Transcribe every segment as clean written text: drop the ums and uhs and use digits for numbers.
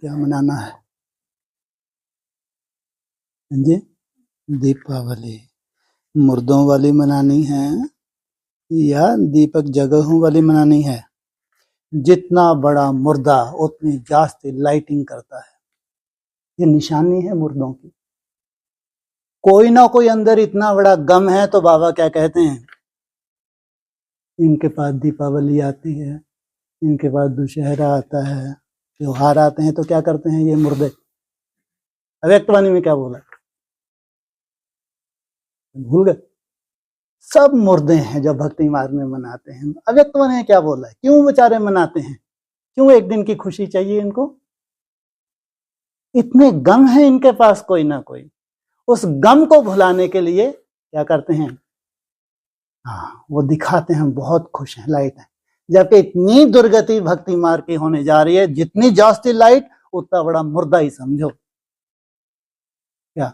क्या मनाना है? हाँ जी, दीपावली मुर्दों वाली मनानी है या दीपक जगहों वाली मनानी है? जितना बड़ा मुर्दा उतनी जास्ती लाइटिंग करता है। ये निशानी है मुर्दों की। कोई ना कोई अंदर इतना बड़ा गम है तो बाबा क्या कहते हैं, इनके पास दीपावली आती है, इनके पास दुशहरा आता है, त्योहार आते हैं तो क्या करते हैं ये मुर्दे? अव्यक्तवाणी में क्या बोला, भूल गए? सब मुर्दे हैं जो भक्ति मार्ग में मनाते हैं। अव्यक्तवाणी में क्या बोला है, क्यों बेचारे मनाते हैं? क्यों एक दिन की खुशी चाहिए इनको? इतने गम है इनके पास कोई ना कोई। उस गम को भुलाने के लिए क्या करते हैं, हाँ वो दिखाते हैं हम बहुत खुश हैं, लाइट है। जबकि इतनी दुर्गति भक्ति मार्ग की होने जा रही है, जितनी जास्ती लाइट उतना बड़ा मुर्दा ही समझो क्या।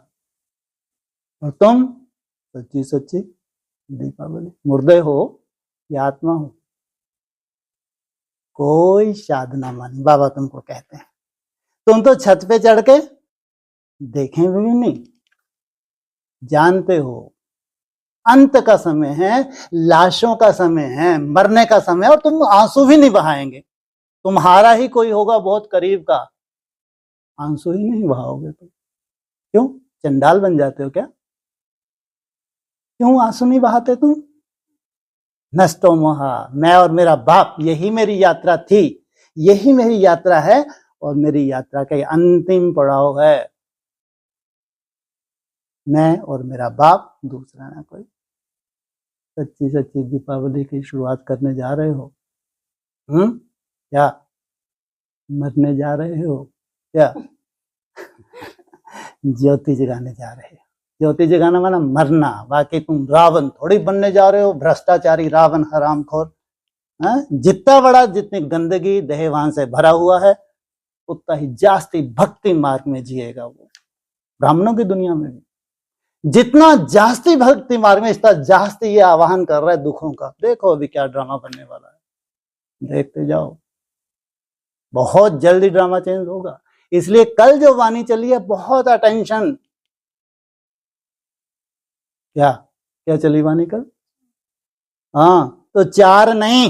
और तुम सच्ची सच्ची दीपावली मुर्दे हो या आत्मा हो, कोई साधना मानी बाबा तुमको कहते हैं। तुम तो छत पे चढ़ के देखें भी नहीं, जानते हो अंत का समय है, लाशों का समय है, मरने का समय, और तुम आंसू भी नहीं बहाएंगे। तुम्हारा ही कोई होगा बहुत करीब का, आंसू ही नहीं बहाओगे तुम। क्यों चंडाल बन जाते हो क्या? क्यों आंसू नहीं बहाते तुम? नष्टो मोहा, मैं और मेरा बाप, यही मेरी यात्रा थी, यही मेरी यात्रा है, और मेरी यात्रा का अंतिम पड़ाव है। मैं और मेरा बाप, दूसरा ना कोई। सच्ची सच्ची दीपावली की शुरुआत करने जा रहे हो? क्या मरने जा रहे हो क्या? ज्योति जगाने जा रहे हो। ज्योति जगाना माना मरना, बाकी तुम रावण थोड़ी बनने जा रहे हो, भ्रष्टाचारी रावण हरामखोर। जितना बड़ा, जितनी गंदगी देहवान से भरा हुआ है, उतना ही जास्ती भक्ति मार्ग में जिएगा वो। ब्राह्मणों की दुनिया में भी जितना जास्ती भक्ति मार्ग में, इतना जास्ती ये आवाहन कर रहा है दुखों का। देखो अभी क्या ड्रामा बनने वाला है, देखते जाओ, बहुत जल्दी ड्रामा चेंज होगा। इसलिए कल जो वाणी चली है, बहुत अटेंशन। क्या क्या चली वाणी कल? हाँ, तो 4 नहीं,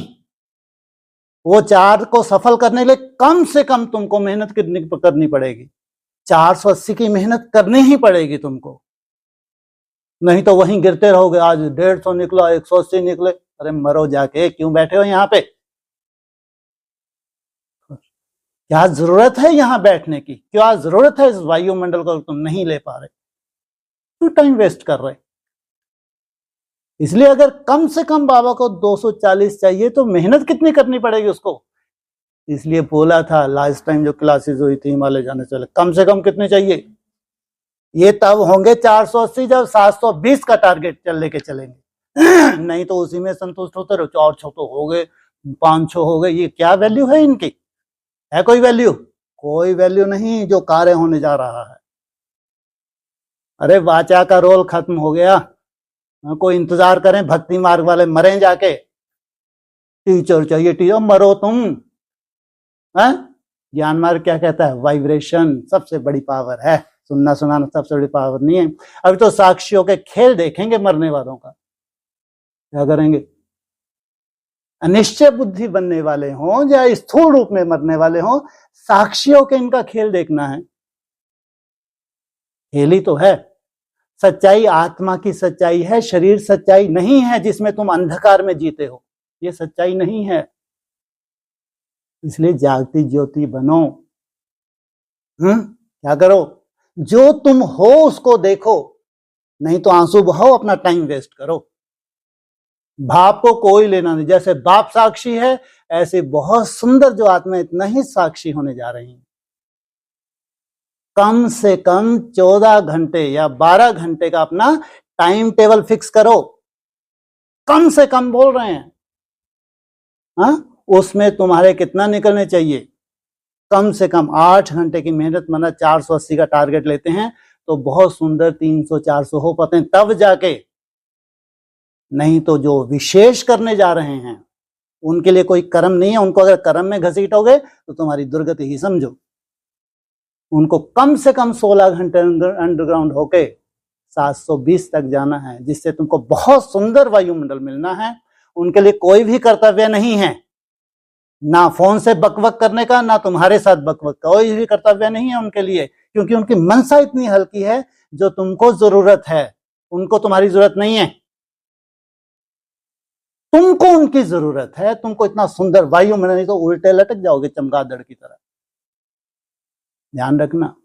वो 4 को सफल करने के लिए कम से कम तुमको मेहनत करनी पड़ेगी। 480 की मेहनत करनी ही पड़ेगी तुमको, नहीं तो वहीं गिरते रहोगे। आज 150 निकला, 180 निकले, अरे मरो जाके, क्यों बैठे हो यहाँ पे? क्या जरूरत है यहाँ बैठने की? क्या जरूरत है इस वायुमंडल को तुम नहीं ले पा रहे? क्यों टाइम वेस्ट कर रहे? इसलिए अगर कम से कम बाबा को 240 चाहिए तो मेहनत कितनी करनी पड़ेगी उसको। इसलिए बोला था लास्ट टाइम जो क्लासेस हुई थी हिमालय जाने से, कम से कम कितने चाहिए? ये तब होंगे 480 जब 720 का टारगेट लेके चलेंगे। नहीं तो उसी में संतुष्ट होते रहो, 400 तो हो गए, 500 हो गए। ये क्या वैल्यू है इनकी? है कोई वैल्यू? कोई वैल्यू नहीं जो कार्य होने जा रहा है। अरे वाचा का रोल खत्म हो गया, कोई इंतजार करें? भक्ति मार्ग वाले मरें जाके। टीचर चाहिए, टीचर मरो तुम। ज्ञान मार्ग क्या कहता है? वाइब्रेशन सबसे बड़ी पावर है, सुनना सुनाना सबसे बड़ी पावर नहीं है। अभी तो साक्षियों के खेल देखेंगे मरने वालों का। क्या करेंगे? अनिश्चय बुद्धि बनने वाले हों या स्थूल रूप में मरने वाले हों, साक्षियों के इनका खेल देखना है। खेल ही तो है। सच्चाई आत्मा की सच्चाई है, शरीर सच्चाई नहीं है जिसमें तुम अंधकार में जीते हो। ये सच्चाई नहीं है। इसलिए जागती ज्योति बनो। क्या करो? जो तुम हो उसको देखो, नहीं तो आंसू बहाओ, अपना टाइम वेस्ट करो। बाप को कोई लेना नहीं। जैसे बाप साक्षी है, ऐसे बहुत सुंदर जो आत्मा इतना ही साक्षी होने जा रही है। कम से कम 14 घंटे या 12 घंटे का अपना टाइम टेबल फिक्स करो। कम से कम बोल रहे हैं। उसमें तुम्हारे कितना निकलने चाहिए? कम से कम 8 घंटे की मेहनत, माना 480 का टारगेट लेते हैं तो बहुत सुंदर 300-400 हो पाते हैं तब जाके। नहीं तो जो विशेष करने जा रहे हैं उनके लिए कोई कर्म नहीं है। उनको अगर कर्म में घसीटोगे तो तुम्हारी दुर्गति ही समझो। उनको कम से कम 16 घंटे अंडरग्राउंड होके 720 तक जाना है, जिससे तुमको बहुत सुंदर वायुमंडल मिलना है। उनके लिए कोई भी कर्तव्य नहीं है, ना फोन से बकबक करने का, ना तुम्हारे साथ बकबक का, कोई भी कर्तव्य नहीं है उनके लिए, क्योंकि उनकी मनसा इतनी हल्की है। जो तुमको जरूरत है उनको तुम्हारी जरूरत नहीं है, तुमको उनकी जरूरत है। तुमको इतना सुंदर वायुमंडल, नहीं तो उल्टे लटक जाओगे चमगादड़ की तरह। ध्यान रखना,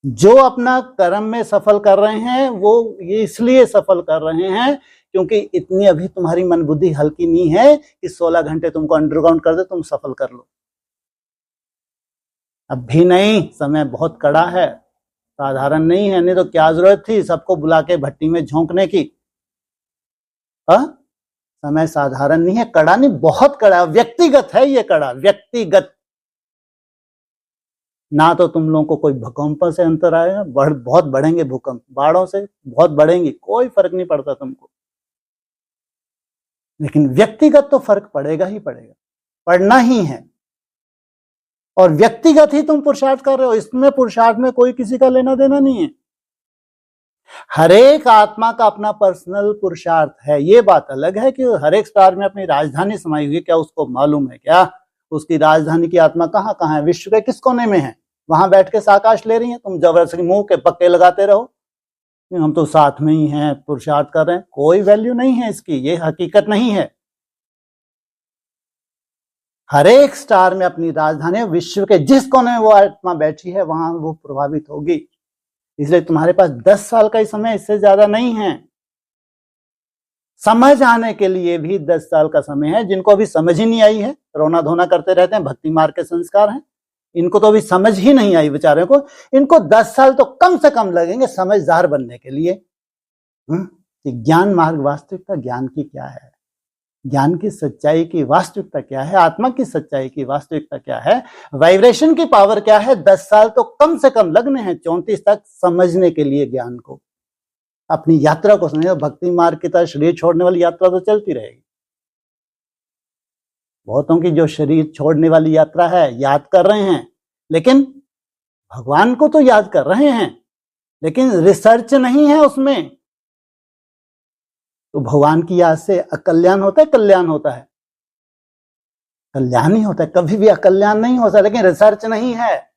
जो अपना कर्म में सफल कर रहे हैं वो ये इसलिए सफल कर रहे हैं क्योंकि इतनी अभी तुम्हारी मन बुद्धि हल्की नहीं है कि 16 घंटे तुमको अंडरग्राउंड कर दे तुम सफल कर लो। अब भी नहीं, समय बहुत कड़ा है, साधारण नहीं है। नहीं तो क्या जरूरत थी सबको बुला के भट्टी में झोंकने की। समय साधारण नहीं है, कड़ा नहीं, बहुत कड़ा, व्यक्तिगत है ये कड़ा, व्यक्तिगत। ना तो तुम लोगों को कोई भूकंप से अंतर आएगा, बहुत बढ़ेंगे भूकंप, बाढ़ों से बहुत बढ़ेंगी, कोई फर्क नहीं पड़ता तुमको, लेकिन व्यक्तिगत तो फर्क पड़ेगा ही पड़ेगा, पड़ना ही है। और व्यक्तिगत ही तुम पुरुषार्थ कर रहे हो, इसमें पुरुषार्थ में कोई किसी का लेना देना नहीं है। हर एक आत्मा का अपना पर्सनल पुरुषार्थ है। ये बात अलग है कि हर एक स्टार में अपनी राजधानी समाई हुई है, क्या उसको मालूम है क्या उसकी राजधानी की आत्मा कहाँ कहाँ है, विश्व के किस कोने में है? वहां बैठ के साकाश ले रही है, तुम जबरदस्ती मुंह के पक्के लगाते रहो हम तो साथ में ही हैं, पुरुषार्थ कर रहे हैं। कोई वैल्यू नहीं है इसकी, ये हकीकत नहीं है। हर एक स्टार में अपनी राजधानी, विश्व के जिस कोने में वो आत्मा बैठी है वहां वो प्रभावित होगी। इसलिए तुम्हारे पास 10 साल का ही समय, इससे ज्यादा नहीं है। समझ आने के लिए भी 10 साल का समय है। जिनको अभी समझ ही नहीं आई है, रोना धोना करते रहते हैं, भक्ति मार्ग के संस्कार हैं, इनको तो अभी समझ ही नहीं आई बेचारे को। इनको 10 साल तो कम से कम लगेंगे समझदार बनने के लिए। ज्ञान मार्ग, वास्तविकता ज्ञान की क्या है, ज्ञान की सच्चाई की वास्तविकता क्या है, आत्मा की सच्चाई की वास्तविकता क्या है, वाइब्रेशन की पावर क्या है, 10 साल तो कम से कम लगने हैं 34 तक समझने के लिए ज्ञान को, अपनी यात्रा को समझे। भक्ति मार्ग की तरह शरीर छोड़ने वाली यात्रा तो चलती रहेगी। बहुतों की जो शरीर छोड़ने वाली यात्रा है याद कर रहे हैं, लेकिन भगवान को तो याद कर रहे हैं, लेकिन रिसर्च नहीं है उसमें। तो भगवान की याद से अकल्याण होता है, कल्याण होता है? कल्याण ही होता है, कभी भी अकल्याण नहीं होता, लेकिन रिसर्च नहीं है।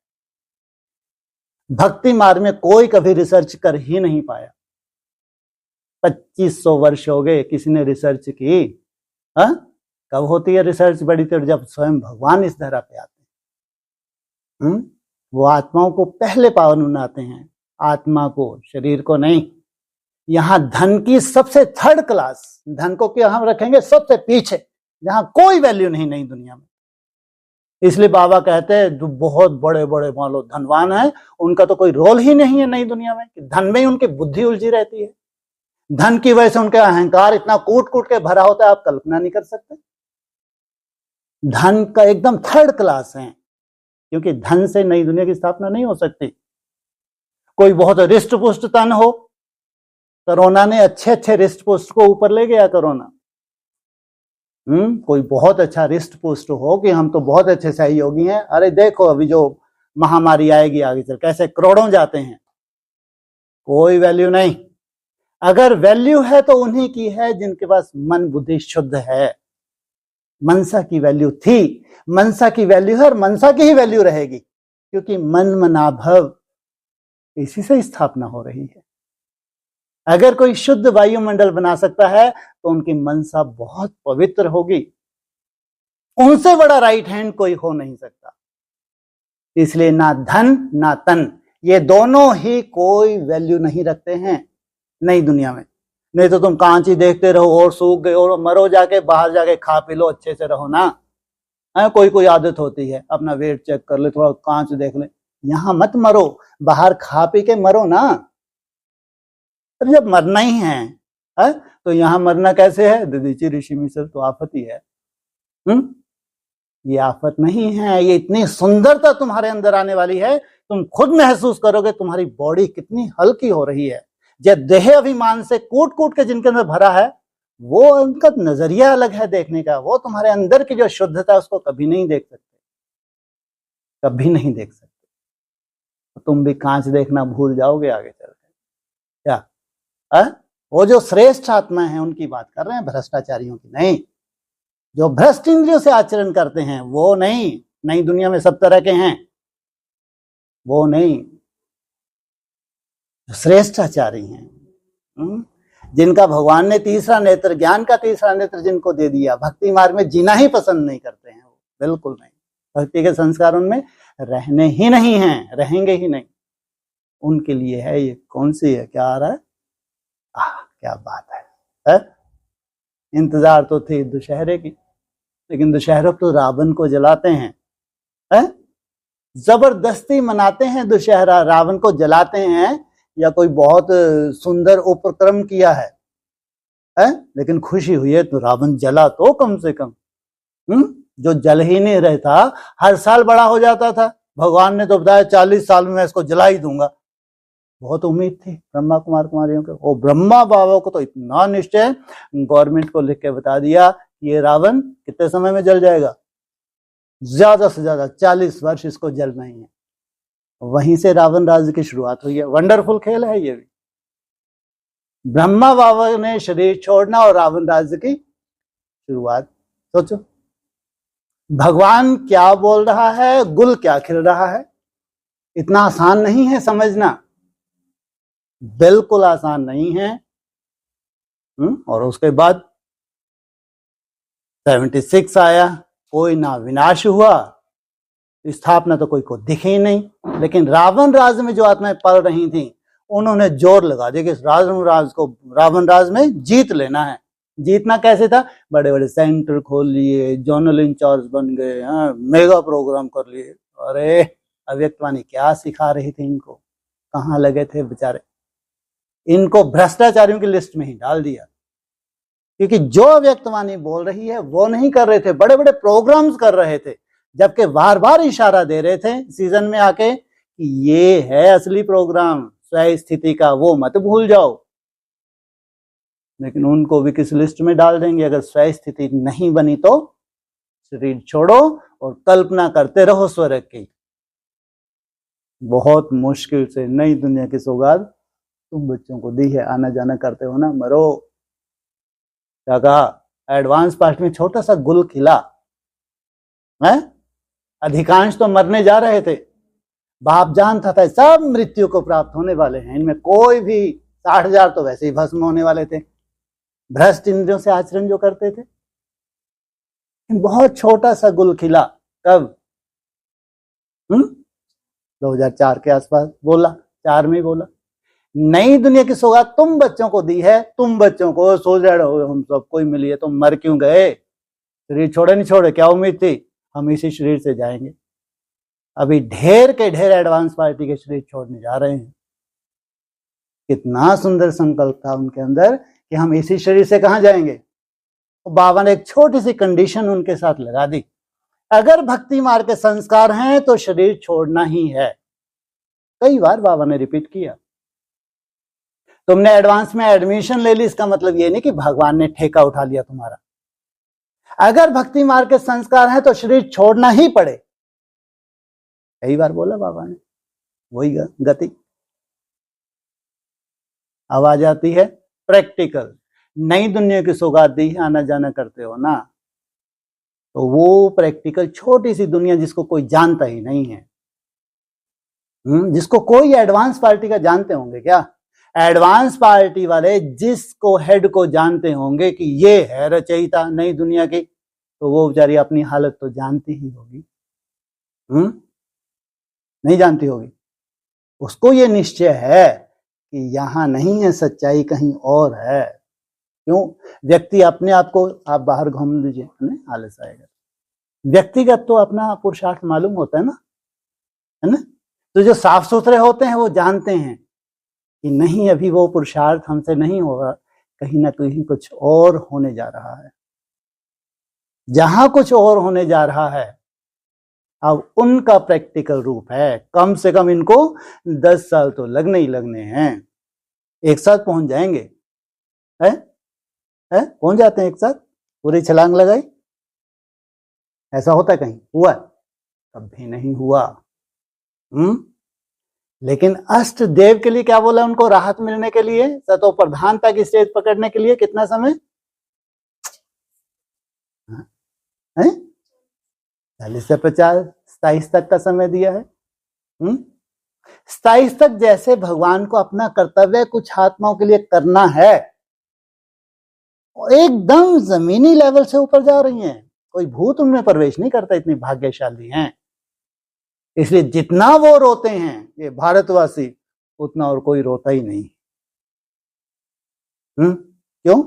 भक्ति मार्ग में कोई कभी रिसर्च कर ही नहीं पाया। 2500 वर्ष हो गए, किसी ने रिसर्च की? कब होती है रिसर्च बड़ी देर? जब स्वयं भगवान इस धरा पे आते हैं। वो आत्माओं को पहले पावन बनाते हैं, आत्मा को, शरीर को नहीं। यहां धन की सबसे थर्ड क्लास, धन को क्या हम रखेंगे सबसे पीछे, जहां कोई वैल्यू नहीं नई दुनिया में। इसलिए बाबा कहते हैं जो बहुत बड़े बड़े मान लो धनवान है, उनका तो कोई रोल ही नहीं है नई दुनिया में। धन में ही उनकी बुद्धि उलझी रहती है। धन की वजह से उनका अहंकार इतना कूट कूट के भरा होता है, आप कल्पना नहीं कर सकते। धन का एकदम थर्ड क्लास है, क्योंकि धन से नई दुनिया की स्थापना नहीं हो सकती। कोई बहुत रिष्ट पुष्ट तन हो, कोरोना ने अच्छे अच्छे रिष्ट पुष्ट को ऊपर ले गया कोरोना। कोई बहुत अच्छा रिष्ट पुष्ट हो कि हम तो बहुत अच्छे सहयोगी हैं, अरे देखो अभी जो महामारी आएगी आगे चल कैसे करोड़ों जाते हैं। कोई वैल्यू नहीं। अगर वैल्यू है तो उन्हीं की है जिनके पास मन बुद्धि शुद्ध है। मनसा की वैल्यू थी, मनसा की वैल्यू है और मनसा की ही वैल्यू रहेगी, क्योंकि मन मनाभव इसी से स्थापना हो रही है। अगर कोई शुद्ध वायुमंडल बना सकता है तो उनकी मनसा बहुत पवित्र होगी। उनसे बड़ा राइट हैंड कोई हो नहीं सकता। इसलिए ना धन ना तन, ये दोनों ही कोई वैल्यू नहीं रखते हैं नई दुनिया में। नहीं तो तुम कांच ही देखते रहो और सूख गए और मरो, जाके बाहर जाके खा पी लो, अच्छे से रहो ना। कोई कोई आदत होती है, अपना वेट चेक कर ले, थोड़ा कांच देख ले। यहां मत मरो, बाहर खा पी के मरो ना। जब मरना ही है तो यहां मरना कैसे है? ददीची ऋषि मिश्र तो आफत ही है। ये आफत नहीं है, ये इतनी सुंदरता तुम्हारे अंदर आने वाली है, तुम खुद महसूस करोगे तुम्हारी बॉडी कितनी हल्की हो रही है। जब देह अभिमान से कूट कूट के जिनके अंदर भरा है, वो उनका नजरिया अलग है देखने का। वो तुम्हारे अंदर की जो शुद्धता है उसको कभी नहीं देख सकते, कभी नहीं देख सकते। तुम भी कांच देखना भूल जाओगे आगे चल के। क्या वो जो श्रेष्ठ आत्मा है उनकी बात कर रहे हैं, भ्रष्टाचारियों की नहीं। जो भ्रष्ट इंद्रियों से आचरण करते हैं वो नहीं। नई दुनिया में सब तरह के हैं, वो नहीं। श्रेष्ठ आचार्य हैं, जिनका भगवान ने तीसरा नेत्र, ज्ञान का तीसरा नेत्र जिनको दे दिया, भक्ति मार्ग में जीना ही पसंद नहीं करते हैं वो, बिल्कुल नहीं। भक्ति के संस्कार उनमें रहने ही नहीं हैं, रहेंगे ही नहीं। उनके लिए है ये। कौन सी है, क्या आ रहा है? क्या बात है? इंतजार तो थी दशहरे की, लेकिन दशहरे तो रावण को जलाते हैं, जबरदस्ती मनाते हैं दशहरा, रावण को जलाते हैं, या कोई बहुत सुंदर उपक्रम किया है, लेकिन खुशी हुई है तो रावण जला तो कम से कम। जो जल ही नहीं रहता हर साल बड़ा हो जाता था। भगवान ने तो बताया 40 साल में मैं इसको जला ही दूंगा। बहुत उम्मीद थी ब्रह्मा कुमार कुमारियों को। वो ब्रह्मा बाबा को तो इतना निश्चय, गवर्नमेंट को लिख के बता दिया कि ये रावण कितने समय में जल जाएगा, ज्यादा से ज्यादा 40 वर्ष इसको जलना ही है। वहीं से रावण राज्य की शुरुआत हुई है। वंडरफुल खेल है ये भी। ब्रह्मा बाबा ने शरीर छोड़ना और रावण राज्य की शुरुआत। सोचो भगवान क्या बोल रहा है, गुल क्या खिल रहा है। इतना आसान नहीं है समझना, बिल्कुल आसान नहीं है। और उसके बाद 76 आया, कोई ना विनाश हुआ, स्थापना तो कोई को दिखे ही नहीं। लेकिन रावण राज में जो आत्माएं पल रही थी उन्होंने जोर लगा दिया कि रावण राज में जीत लेना है। जीतना कैसे था? बड़े बड़े सेंटर खोल लिए, जोनल इंचार्ज बन गए, मेगा प्रोग्राम कर लिए। अरे अव्यक्तवाणी क्या सिखा रही थी इनको, कहाँ लगे थे बेचारे। इनको भ्रष्टाचारियों की लिस्ट में ही डाल दिया, क्योंकि जो अव्यक्तवाणी बोल रही है वो नहीं कर रहे थे, बड़े बड़े प्रोग्राम्स कर रहे थे, जबकि बार बार इशारा दे रहे थे सीजन में आके कि ये है असली प्रोग्राम स्वयं स्थिति का, वो मत भूल जाओ। लेकिन उनको भी किस लिस्ट में डाल देंगे? अगर स्वयं स्थिति नहीं बनी तो शरीर छोड़ो और कल्पना करते रहो स्वर्ग की। बहुत मुश्किल से नई दुनिया की सौगात तुम बच्चों को दी है, आना जाना करते हो ना, मरो। क्या कहा? एडवांस पार्ट में छोटा सा गुल खिला है, अधिकांश तो मरने जा रहे थे। बाप जानता था सब मृत्यु को प्राप्त होने वाले हैं, इनमें कोई भी 60,000 तो वैसे ही भस्म होने वाले थे, भ्रष्ट इंद्रियों से आचरण जो करते थे। बहुत छोटा सा गुल खिला। कब? 2004 के आसपास बोला, 4 में बोला। नई दुनिया की सौगात तुम बच्चों को दी है। तुम बच्चों को सोच रहे हो हम सबको ही मिली है, तुम मर क्यों गए? शरीर छोड़े नहीं छोड़े, क्या उम्मीद थी हम इसी शरीर से जाएंगे? अभी ढेर के ढेर एडवांस पार्टी के शरीर छोड़ने जा रहे हैं। कितना सुंदर संकल्प था उनके अंदर कि हम इसी शरीर से कहां जाएंगे। तो बाबा ने एक छोटी सी कंडीशन उनके साथ लगा दी, अगर भक्ति मार्ग के संस्कार हैं तो शरीर छोड़ना ही है। कई बार बाबा ने रिपीट किया। तुमने एडवांस में एडमिशन ले ली, इसका मतलब ये नहीं कि भगवान ने ठेका उठा लिया तुम्हारा। अगर भक्ति मार्ग के संस्कार हैं तो शरीर छोड़ना ही पड़े। कई बार बोला बाबा ने, वही गति। आवाज आती है प्रैक्टिकल। नई दुनिया की सौगात दी है, आना जाना करते हो ना, तो वो प्रैक्टिकल छोटी सी दुनिया जिसको कोई जानता ही नहीं है, जिसको कोई एडवांस पार्टी का जानते होंगे क्या? एडवांस पार्टी वाले जिसको हेड को जानते होंगे कि ये है रचयिता नई दुनिया की, तो वो बेचारी अपनी हालत तो जानती ही होगी। नहीं जानती होगी? उसको ये निश्चय है कि यहां नहीं है सच्चाई, कहीं और है। क्यों? व्यक्ति अपने आप को, आप बाहर घूम लीजिए, आलस आएगा। व्यक्तिगत तो अपना पुरुषार्थ मालूम होता है ना? तो जो साफ सुथरे होते हैं वो जानते हैं कि नहीं, अभी वो पुरुषार्थ हमसे नहीं होगा, कहीं ना कहीं कुछ और होने जा रहा है। जहां कुछ और होने जा रहा है, अब उनका प्रैक्टिकल रूप है। कम से कम इनको 10 साल तो लगने ही लगने हैं, एक साथ पहुंच जाएंगे। पहुंच जाते हैं एक साथ, पूरी छलांग लगाई। ऐसा होता कहीं हुआ? कभी नहीं हुआ। लेकिन अष्ट देव के लिए क्या बोला उनको राहत मिलने के लिए, सतो प्रधानता की स्टेज पकड़ने के लिए कितना समय है? 40 से 50, 27 तक का समय दिया है। 27 तक जैसे भगवान को अपना कर्तव्य कुछ आत्माओं के लिए करना है, एकदम जमीनी लेवल से ऊपर जा रही हैं, कोई भूत उनमें प्रवेश नहीं करता, इतनी भाग्यशाली हैं। इसलिए जितना वो रोते हैं ये भारतवासी, उतना और कोई रोता ही नहीं। क्यों?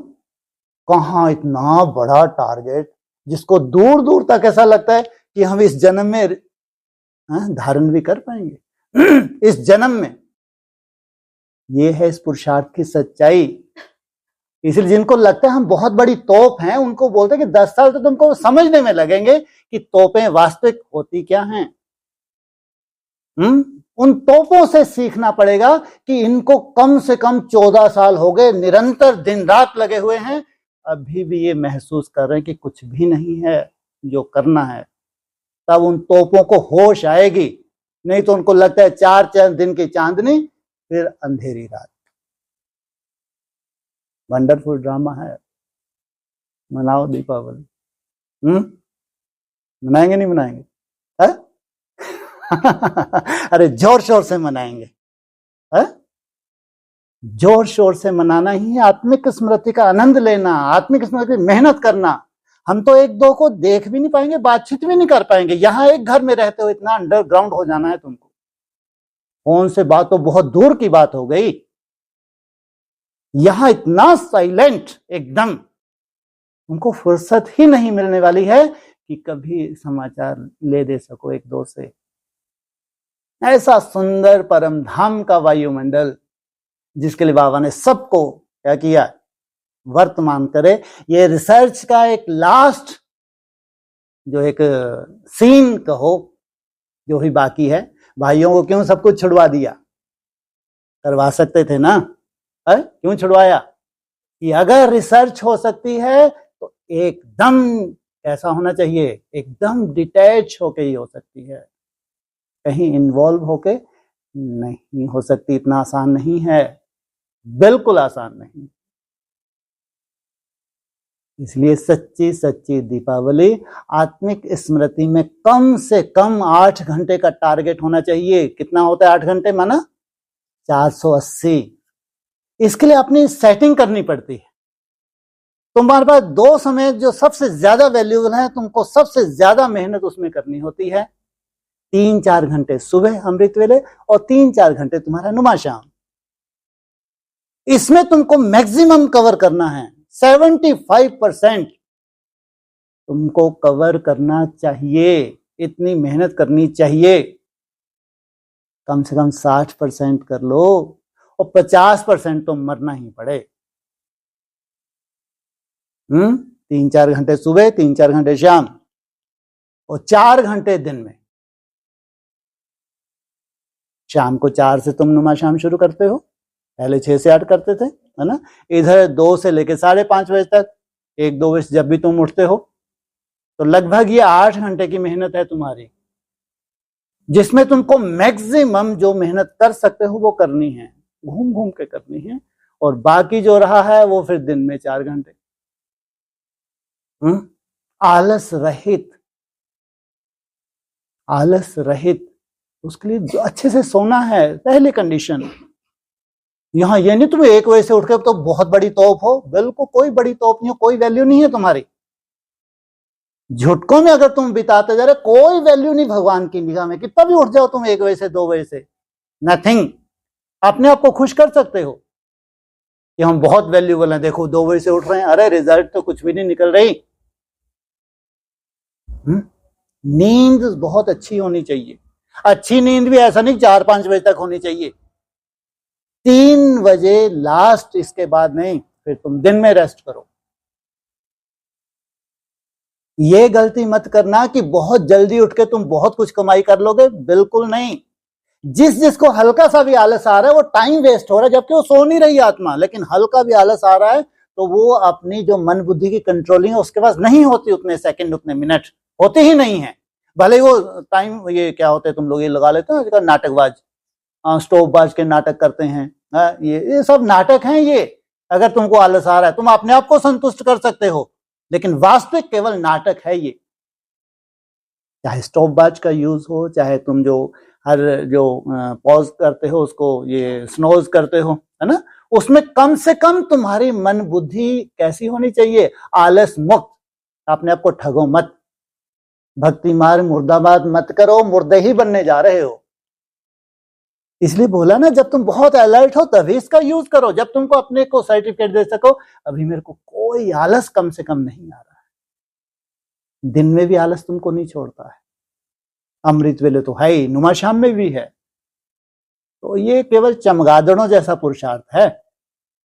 कहां इतना बड़ा टारगेट जिसको दूर दूर तक ऐसा लगता है कि हम इस जन्म में धारण भी कर पाएंगे इस जन्म में। ये है इस पुरुषार्थ की सच्चाई। इसलिए जिनको लगता है हम बहुत बड़ी तोप हैं, उनको बोलते हैं कि 10 साल तो तुमको समझने में लगेंगे कि तोपें वास्तविक होती क्या हैं। उन तोपों से सीखना पड़ेगा कि इनको कम से कम 14 साल हो गए, निरंतर दिन रात लगे हुए हैं, अभी भी ये महसूस कर रहे हैं कि कुछ भी नहीं है जो करना है। तब उन तोपों को होश आएगी, नहीं तो उनको लगता है 4 दिन की चांदनी फिर अंधेरी रात। वंडरफुल ड्रामा है। मनाओ दीपावली। मनाएंगे नहीं मनाएंगे? है? अरे जोर शोर से मनाएंगे। है? जोर शोर से मनाना ही है, आत्मिक स्मृति का आनंद लेना, आत्मिक स्मृति मेहनत करना। हम तो एक दो को देख भी नहीं पाएंगे, बातचीत भी नहीं कर पाएंगे। यहां एक घर में रहते हो इतना अंडरग्राउंड हो जाना है तुमको। फोन से बात तो बहुत दूर की बात हो गई, यहां इतना साइलेंट एकदम, तुमको फुर्सत ही नहीं मिलने वाली है कि कभी समाचार ले दे सको एक दो से। ऐसा सुंदर परम धाम का वायुमंडल जिसके लिए बाबा ने सबको क्या किया, वर्तमान करे। ये रिसर्च का एक लास्ट जो एक सीन कहो जो भी बाकी है, भाइयों को क्यों सब कुछ छुड़वा दिया? करवा सकते थे ना, है? क्यों छुड़वाया? कि अगर रिसर्च हो सकती है तो एकदम ऐसा होना चाहिए, एकदम डिटैच होके ही हो सकती है, कहीं इन्वॉल्व होके नहीं हो सकती। इतना आसान नहीं है, बिल्कुल आसान नहीं। इसलिए सच्ची सच्ची दीपावली आत्मिक स्मृति में कम से कम 8 घंटे का टारगेट होना चाहिए। कितना होता है 8 घंटे? माना 480। इसके लिए अपनी सेटिंग करनी पड़ती है। तुम्हारे पास 2 समय जो सबसे ज्यादा वैल्यूबल है, तुमको सबसे ज्यादा मेहनत उसमें करनी होती है। 3-4 घंटे सुबह अमृत वेले और 3-4 घंटे तुम्हारा नुमाशाम। इसमें तुमको मैक्सिमम कवर करना है। 75% तुमको कवर करना चाहिए, इतनी मेहनत करनी चाहिए। कम से कम 60% कर लो और 50% तो मरना ही पड़े। 3-4 घंटे सुबह, 3-4 घंटे शाम और 4 घंटे दिन में। शाम को 4 से तुम नुमाशाम शुरू करते हो, पहले 6 से 8 करते थे, है ना? इधर 2 से लेके 5:30 बजे तक, 1-2 बजे जब भी तुम उठते हो, तो लगभग ये 8 घंटे की मेहनत है तुम्हारी, जिसमें तुमको मैक्सिमम जो मेहनत कर सकते हो वो करनी है, घूम घूम के करनी है। और बाकी जो रहा है वो फिर दिन में 4 घंटे आलस रहित, आलस रहित। उसके लिए अच्छे से सोना है पहली कंडीशन। यहां ये नहीं तुम 1 बजे से उठ के तो बहुत बड़ी तोप हो, बिल्कुल कोई बड़ी तोप नहीं हो, कोई वैल्यू नहीं है तुम्हारी। झुटकों में अगर तुम बिताते जा रहे, कोई वैल्यू नहीं भगवान की निगाह में। कितना भी उठ जाओ तुम 1 बजे से 2 बजे से, नथिंग। अपने आप को खुश कर सकते हो कि हम बहुत वैल्यूबल हैं, देखो 2 बजे से उठ रहे हैं, अरे रिजल्ट तो कुछ भी नहीं निकल रही। नींद बहुत अच्छी होनी चाहिए। अच्छी नींद भी ऐसा नहीं 4-5 बजे तक होनी चाहिए, 3 बजे लास्ट, इसके बाद नहीं। फिर तुम दिन में रेस्ट करो। ये गलती मत करना कि बहुत जल्दी उठ के तुम बहुत कुछ कमाई कर लोगे, बिल्कुल नहीं। जिसको हल्का सा भी आलस आ रहा है वो टाइम वेस्ट हो रहा है, जबकि वो सो नहीं रही आत्मा, लेकिन हल्का भी आलस आ रहा है तो वो अपनी जो मन बुद्धि की कंट्रोलिंग है उसके पास नहीं होती, उतने सेकंड उतने मिनट होते ही नहीं है। भले वो टाइम, ये क्या होते है तुम लोग ये लगा लेते हो आजकल नाटकबाज, स्टोवबाज के नाटक करते हैं। ये सब नाटक हैं। ये अगर तुमको आलस आ रहा है, तुम अपने आप को संतुष्ट कर सकते हो, लेकिन वास्तविक केवल नाटक है ये। चाहे स्टॉपवॉच का यूज हो, चाहे तुम जो हर जो पॉज करते हो उसको ये स्नोज करते हो, है ना, उसमें कम से कम तुम्हारी मन बुद्धि कैसी होनी चाहिए? आलस मुक्त। अपने आप को ठगो मत, भक्ति मार्ग मुर्दाबाद मत करो, मुर्दे ही बनने जा रहे हो। इसलिए बोला ना, जब तुम बहुत अलर्ट हो तभी इसका यूज करो, जब तुमको अपने को सर्टिफिकेट दे सको अभी मेरे को कोई आलस कम से कम नहीं आ रहा है। दिन में भी आलस तुमको नहीं छोड़ता है, अमृत वेले तो है ही, नुमा शाम में भी है। तो ये केवल चमगादड़ों जैसा पुरुषार्थ है।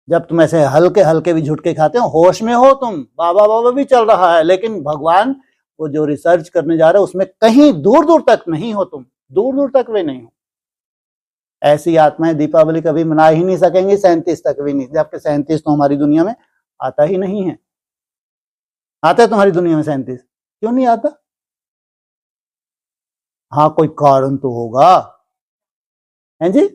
जब तुम ऐसे हल्के हल्के भी झुटके खाते हो, होश में हो तुम, बाबा बाबा भी चल रहा है, लेकिन भगवान वो जो रिसर्च करने जा रहे हो उसमें कहीं दूर दूर तक नहीं हो तुम, दूर दूर तक वे नहीं हो। ऐसी आत्माएं दीपावली कभी मना ही नहीं सकेंगी, 37 तक भी नहीं, जबकि 37 तो हमारी दुनिया में आता ही नहीं है। आता है तुम्हारी दुनिया में 37? क्यों नहीं आता? हाँ, कोई कारण तो होगा, हैं जी?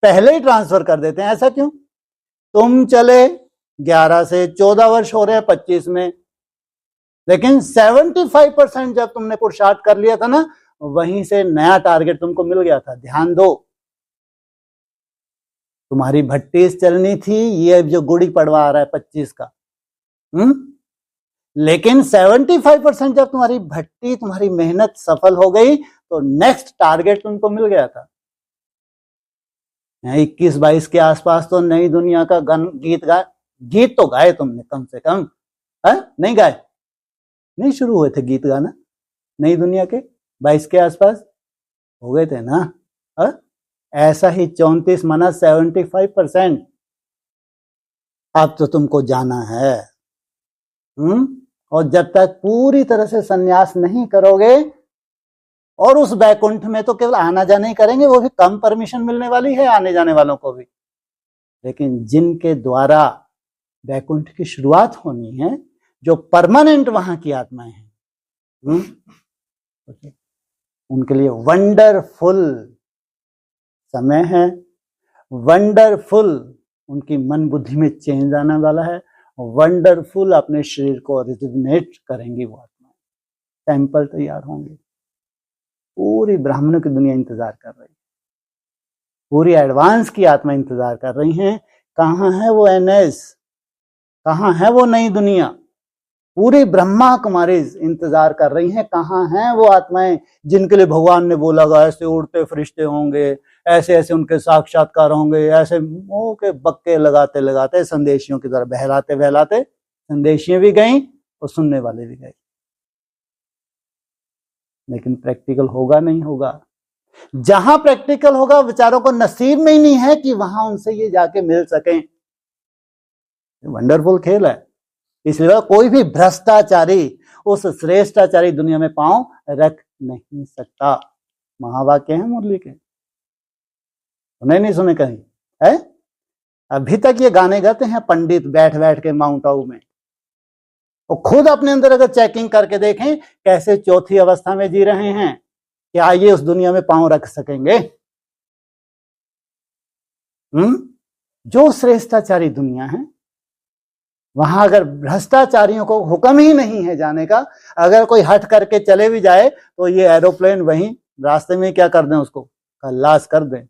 पहले ही ट्रांसफर कर देते हैं, ऐसा क्यों? तुम चले 11 से 14 वर्ष हो रहे हैं 25 में, लेकिन 75% जब तुमने पुरुषार्थ कर लिया था ना, वहीं से नया टारगेट तुमको मिल गया था। ध्यान दो, तुम्हारी भट्टी चलनी थी, ये जो गुड़ी पड़वा आ रहा है 25 का, लेकिन 75% जब तुम्हारी भट्टी, तुम्हारी मेहनत सफल हो गई तो नेक्स्ट टारगेट तुमको मिल गया था। 21-22 के आसपास तो नई दुनिया का गीत तो गाए तुमने कम से कम, है? नहीं गाए? नहीं शुरू हुए थे गीत गाना नई दुनिया के 22 के आसपास हो गए थे ना? है? ऐसा ही 34 माना 75%। अब तो तुमको जाना है। और जब तक पूरी तरह से संन्यास नहीं करोगे, और उस बैकुंठ में तो केवल आना जाना ही करेंगे, वो भी कम परमिशन मिलने वाली है आने जाने वालों को भी, लेकिन जिनके द्वारा बैकुंठ की शुरुआत होनी है, जो परमानेंट वहां की आत्माएं हैं, उनके लिए वंडरफुल समय है, वंडरफुल उनकी मन बुद्धि में चेंज आने वाला है, वंडरफुल अपने शरीर को रिजुविनेट करेंगी वो आत्मा, सैंपल तैयार होंगे। पूरी ब्राह्मणों की दुनिया इंतजार कर रही है, पूरी एडवांस की आत्मा इंतजार कर रही हैं। कहाँ है वो एनएस, कहाँ है वो नई दुनिया? पूरी ब्रह्मा कुमारी इंतजार कर रही हैं, कहाँ हैं वो आत्माएं जिनके लिए भगवान ने बोला ऐसे उड़ते फरिश्ते होंगे, ऐसे ऐसे उनके साक्षात्कार होंगे, ऐसे मुंह के बक्के लगाते लगाते संदेशियों की तरह बहलाते बहलाते संदेशियां भी गई और सुनने वाले भी गए, लेकिन प्रैक्टिकल होगा नहीं होगा। जहां प्रैक्टिकल होगा बेचारों को नसीब में ही नहीं है कि वहां उनसे ये जाके मिल सकें। वंडरफुल खेल है। इसलिए कोई भी भ्रष्टाचारी उस श्रेष्ठाचारी दुनिया में पांव रख नहीं सकता। महावाक्य है मुरली के, सुने नहीं सुने कहीं है? अभी तक ये गाने गाते हैं पंडित बैठ बैठ के माउंट आबू में, और खुद अपने अंदर अगर चेकिंग करके देखें कैसे चौथी अवस्था में जी रहे हैं, क्या ये उस दुनिया में पांव रख सकेंगे? जो श्रेष्ठाचारी दुनिया है वहां अगर भ्रष्टाचारियों को हुक्म ही नहीं है जाने का, अगर कोई हट करके चले भी जाए तो ये एरोप्लेन वहीं रास्ते में क्या कर दें, उसको खल्लास कर दें।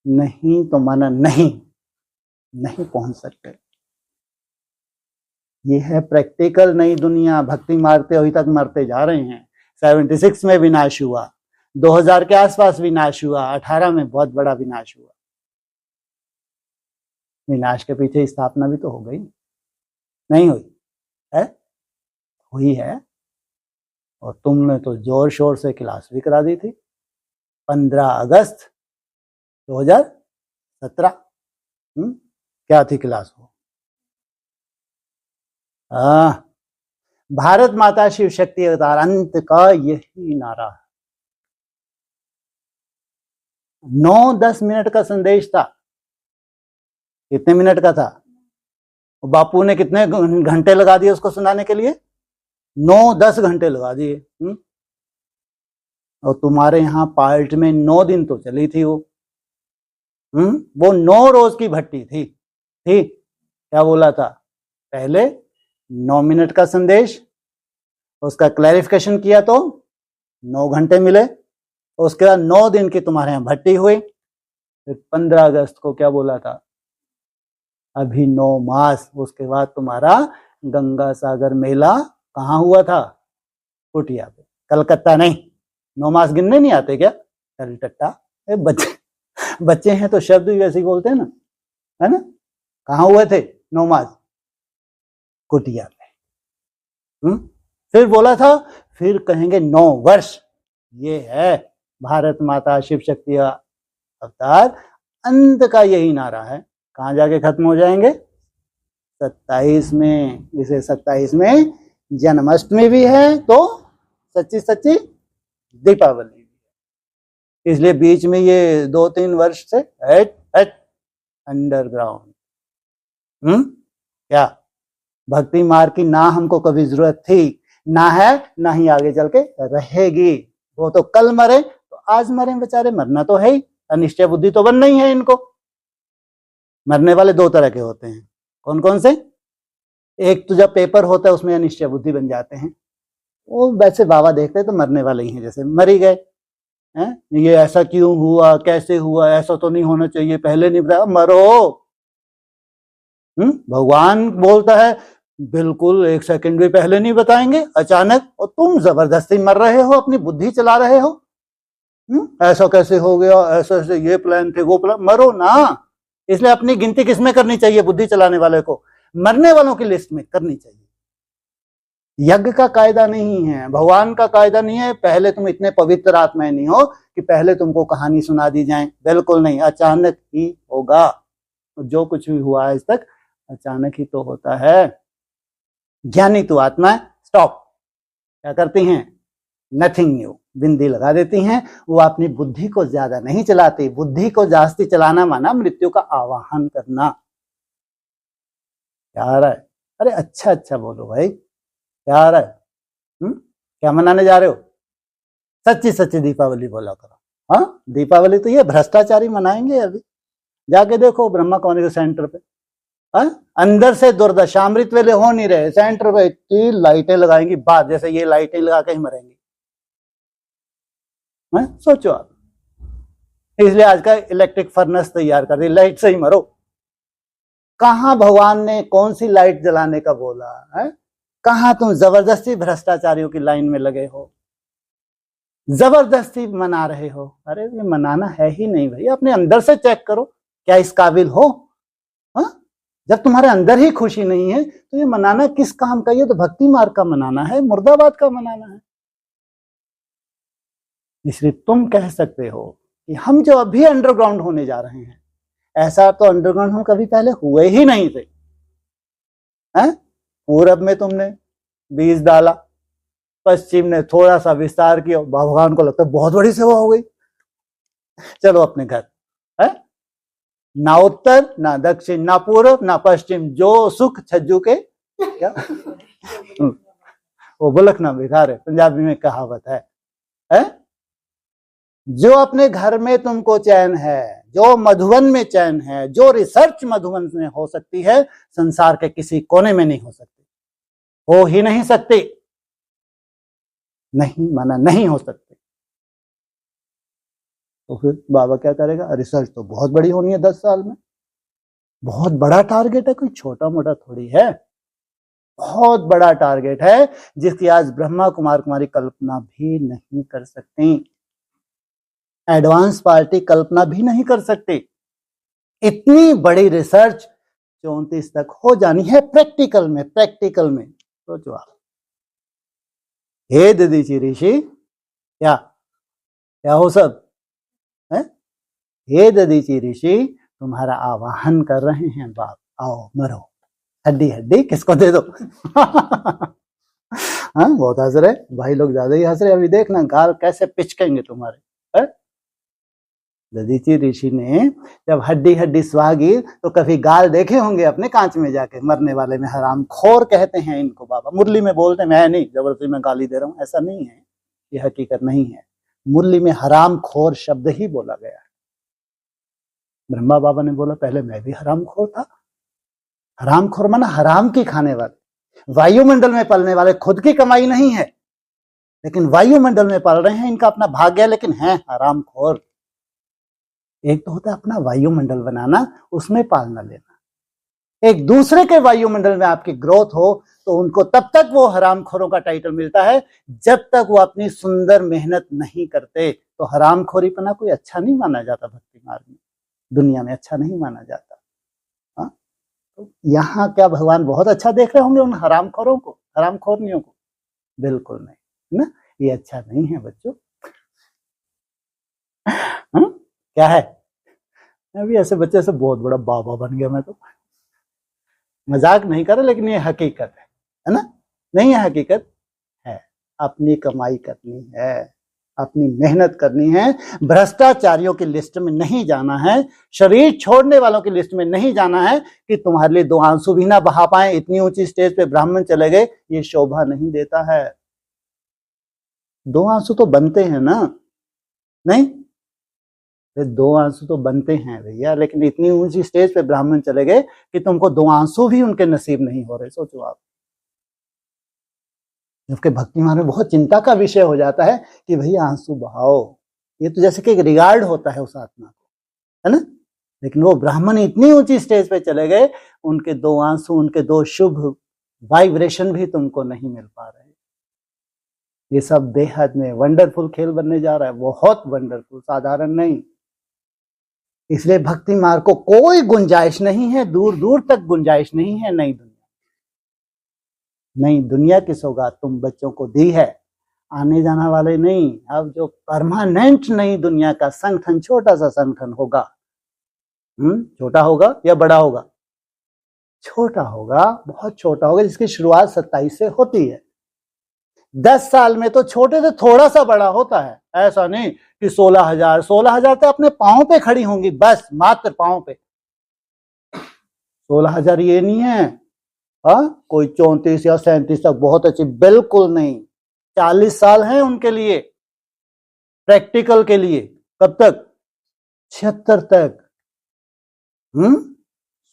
नहीं तो माना नहीं पहुंच सकते। ये है प्रैक्टिकल नई दुनिया। भक्ति मारते अभी तक मरते जा रहे हैं। 76 में विनाश हुआ, 2000 के आसपास विनाश हुआ, 18 में बहुत बड़ा विनाश हुआ। विनाश के पीछे स्थापना भी तो हो गई, नहीं हुई है? हुई है। और तुमने तो जोर शोर से क्लास भी करा दी थी 15 अगस्त 2017। क्या थी क्लास वो? भारत माता शिव शक्ति अवतार अंत का यही नारा है। 9-10 मिनट का संदेश था। कितने मिनट का था? बापू ने कितने घंटे लगा दिए उसको सुनाने के लिए? 9-10 घंटे लगा दिए। और तुम्हारे यहाँ पार्ट में 9 दिन तो चली थी वो 9 रोज की भट्टी थी। ठीक, क्या बोला था? पहले 9 मिनट का संदेश, उसका क्लैरिफिकेशन किया तो 9 घंटे मिले, उसके बाद 9 दिन की तुम्हारे यहाँ भट्टी हुई। फिर 15 अगस्त को क्या बोला था? अभी 9 मास। उसके बाद तुम्हारा गंगा सागर मेला कहाँ हुआ था? कुटिया पे, कलकत्ता नहीं। 9 मास गिनने नहीं आते क्या? टट्टा, बच्चे हैं तो शब्द भी वैसे ही बोलते हैं ना, है ना? कहाँ हुए थे 9 मास? कुटिया पे। फिर बोला था, फिर कहेंगे 9 वर्ष। ये है भारत माता शिव शक्ति अवतार, अंत का यही नारा है। कहाँ जाके खत्म हो जाएंगे? 27 में। इसे 27 में जन्माष्टमी भी है तो सच्ची सच्ची दीपावली भी है। इसलिए बीच में ये 2-3 वर्ष से हट अंडरग्राउंड। क्या भक्ति मार्ग की ना हमको कभी जरूरत थी, ना है, ना ही आगे चल के रहेगी। वो तो कल मरे तो आज मरे बेचारे, मरना तो है ही। अनिश्चय बुद्धि तो बनना ही है इनको। मरने वाले 2 तरह के होते हैं। कौन कौन से? एक तो जब पेपर होता है उसमें अनिश्चय बुद्धि बन जाते हैं, वो वैसे बाबा देखते तो मरने वाले ही हैं, जैसे मर ही गए हैं। ये ऐसा क्यों हुआ, कैसे हुआ, ऐसा तो नहीं होना चाहिए, पहले नहीं बताया, मरो। भगवान बोलता है बिल्कुल 1 सेकंड भी पहले नहीं बताएंगे, अचानक, और तुम जबरदस्ती मर रहे हो, अपनी बुद्धि चला रहे हो। ऐसा कैसे हो गया, ऐसा ऐसे ये प्लान थे, वो प्लान, मरो ना। इसलिए अपनी गिनती किसमें करनी चाहिए? बुद्धि चलाने वाले को, मरने वालों की लिस्ट में करनी चाहिए। यज्ञ का कायदा नहीं है, भगवान का कायदा नहीं है पहले तुम इतने पवित्र आत्माएं नहीं हो कि पहले तुमको कहानी सुना दी जाए। बिल्कुल नहीं, अचानक ही होगा। जो कुछ भी हुआ आज तक अचानक ही तो होता है। ज्ञानी तो आत्मा स्टॉप क्या करती हैं? नथिंग न्यू, बिंदी लगा देती हैं। वो अपनी बुद्धि को ज्यादा नहीं चलाती। बुद्धि को जास्ती चलाना माना मृत्यु का आवाहन करना। क्या आ रहा है? अरे अच्छा अच्छा बोलो भाई, क्या आ रहा है? क्या मनाने जा रहे हो? सच्ची सच्ची दीपावली बोला करो। हाँ, दीपावली तो ये भ्रष्टाचारी मनाएंगे। अभी जाके देखो ब्रह्मा कॉलोनी के सेंटर पे, अंदर से दुर्दशामृत वेले हो नहीं रहे, सेंटर पे इतनी लाइटें लगाएंगी, बाद जैसे ये लाइटें लगा के ही मरेंगी। सोचो आप। इसलिए आज का इलेक्ट्रिक फर्नेस तैयार कर दी, लाइट से ही मरो। कहां भगवान ने कौन सी लाइट जलाने का बोला है? कहां तुम जबरदस्ती भ्रष्टाचारियों की लाइन में लगे हो, जबरदस्ती मना रहे हो। अरे ये मनाना है ही नहीं भाई, अपने अंदर से चेक करो क्या इस काबिल हो। जब तुम्हारे अंदर ही खुशी नहीं है तो ये मनाना किस काम का? ये तो भक्ति मार्ग का मनाना है, मुर्दाबाद का मनाना है। इसलिए तुम कह सकते हो कि हम जो अभी अंडरग्राउंड होने जा रहे हैं, ऐसा तो अंडरग्राउंड हम कभी पहले हुए ही नहीं थे। पूरब में तुमने बीज डाला, पश्चिम ने थोड़ा सा विस्तार किया, भगवान को लगता है बहुत बड़ी सेवा हो गई, चलो अपने घर। ना उत्तर ना दक्षिण ना पूर्व ना पश्चिम, जो सुख छज्जू के क्या वो बुलक ना बिखारे, पंजाबी में कहावत है? जो अपने घर में तुमको चैन है, जो मधुबन में चैन है, जो रिसर्च मधुबन में हो सकती है, संसार के किसी कोने में नहीं हो सकती, हो ही नहीं सकती। नहीं माना नहीं हो सकती। तो फिर बाबा क्या करेगा? रिसर्च तो बहुत बड़ी होनी है 10 साल में, बहुत बड़ा टारगेट है, कोई छोटा मोटा थोड़ी है, बहुत बड़ा टारगेट है जिसकी आज ब्रह्मा कुमार कुमारी कल्पना भी नहीं कर सकती, एडवांस पार्टी कल्पना भी नहीं कर सकती। इतनी बड़ी रिसर्च 34 तक हो जानी है प्रैक्टिकल में। सोचो आप। हे ददीची ऋषि, क्या हो सब है? हे ददीची ऋषि तुम्हारा आवाहन कर रहे हैं बाप, आओ मरो, हड्डी हड्डी किसको दे दो। हाँ, बहुत हंस रहे भाई लोग, ज्यादा ही हंस रहे। अभी देखना गाल कैसे पिचकेंगे तुम्हारे। ददीची ऋषि ने जब हड्डी हड्डी सुहागी तो कभी गाल देखे होंगे अपने कांच में जाके? मरने वाले में हराम खोर कहते हैं इनको बाबा, मुरली में बोलते हैं, मैं नहीं जबरदस्ती में गाली दे रहा हूं, ऐसा नहीं है, ये हकीकत नहीं है। मुरली में हराम खोर शब्द ही बोला गया है। ब्रह्मा बाबा ने बोला पहले मैं भी हराम खोर था। हराम खोर माना हराम की खाने वाले, वायुमंडल में पलने वाले। खुद की कमाई नहीं है लेकिन वायुमंडल में पल रहे हैं, इनका अपना भाग्य है लेकिन है हराम खोर। एक तो होता है अपना वायुमंडल बनाना, उसमें पालना लेना। एक दूसरे के वायुमंडल में आपकी ग्रोथ हो तो उनको तब तक वो हरामखोरों का टाइटल मिलता है जब तक वो अपनी सुंदर मेहनत नहीं करते। तो हरामखोरी पना कोई अच्छा नहीं माना जाता, भक्ति मार्ग में दुनिया में अच्छा नहीं माना जाता। हाँ, तो यहाँ क्या भगवान बहुत अच्छा देख रहे होंगे उन हरामखोरों को, हरामखोरनियों को? बिल्कुल नहीं, है ना? ये अच्छा नहीं है बच्चों। क्या है, मैं भी ऐसे बच्चे से बहुत बड़ा बाबा बन गया। मैं तो मजाक नहीं कर रहा लेकिन ये हकीकत है ना? नहीं है, हकीकत है। अपनी कमाई करनी है, अपनी मेहनत करनी है, भ्रष्टाचारियों की लिस्ट में नहीं जाना है, शरीर छोड़ने वालों की लिस्ट में नहीं जाना है कि तुम्हारे लिए 2 आंसू भी ना बहा पाए, इतनी ऊंची स्टेज पे ब्राह्मण चले गए, ये शोभा नहीं देता है। 2 आंसू तो बनते हैं ना? नहीं, 2 आंसू तो बनते हैं भैया, लेकिन इतनी ऊंची स्टेज पे ब्राह्मण चले गए कि तुमको 2 आंसू भी उनके नसीब नहीं हो रहे। सोचो आप, जबकि भक्ति मार्ग में बहुत चिंता का विषय हो जाता है कि भैया आंसू बहाओ, ये तो जैसे कि एक रिगार्ड होता है उस आत्मा को, है ना? लेकिन वो ब्राह्मण इतनी ऊंची स्टेज पे चले गए, उनके 2 आंसू, उनके 2 शुभ वाइब्रेशन भी तुमको नहीं मिल पा रहे। ये सब बेहद में वंडरफुल खेल बनने जा रहा है, बहुत वंडरफुल, साधारण नहीं। इसलिए भक्ति मार्ग को कोई गुंजाइश नहीं है, दूर दूर तक गुंजाइश नहीं है। नई दुनिया की सौगात तुम बच्चों को दी है, आने जाने वाले नहीं। अब जो परमानेंट नई दुनिया का संगठन, छोटा सा संगठन होगा, छोटा होगा या बड़ा होगा? छोटा होगा, बहुत छोटा होगा, जिसकी शुरुआत 27 से होती है। 10 साल में तो छोटे से थोड़ा सा बड़ा होता है, ऐसा नहीं कि 16,000 तो अपने पांव पे खड़ी होंगी, बस मात्र पांव पे। 16,000 ये नहीं है कोई 34 या 37 तक बहुत अच्छी, बिल्कुल नहीं। 40 साल हैं उनके लिए प्रैक्टिकल के लिए। कब तक? 76 तक।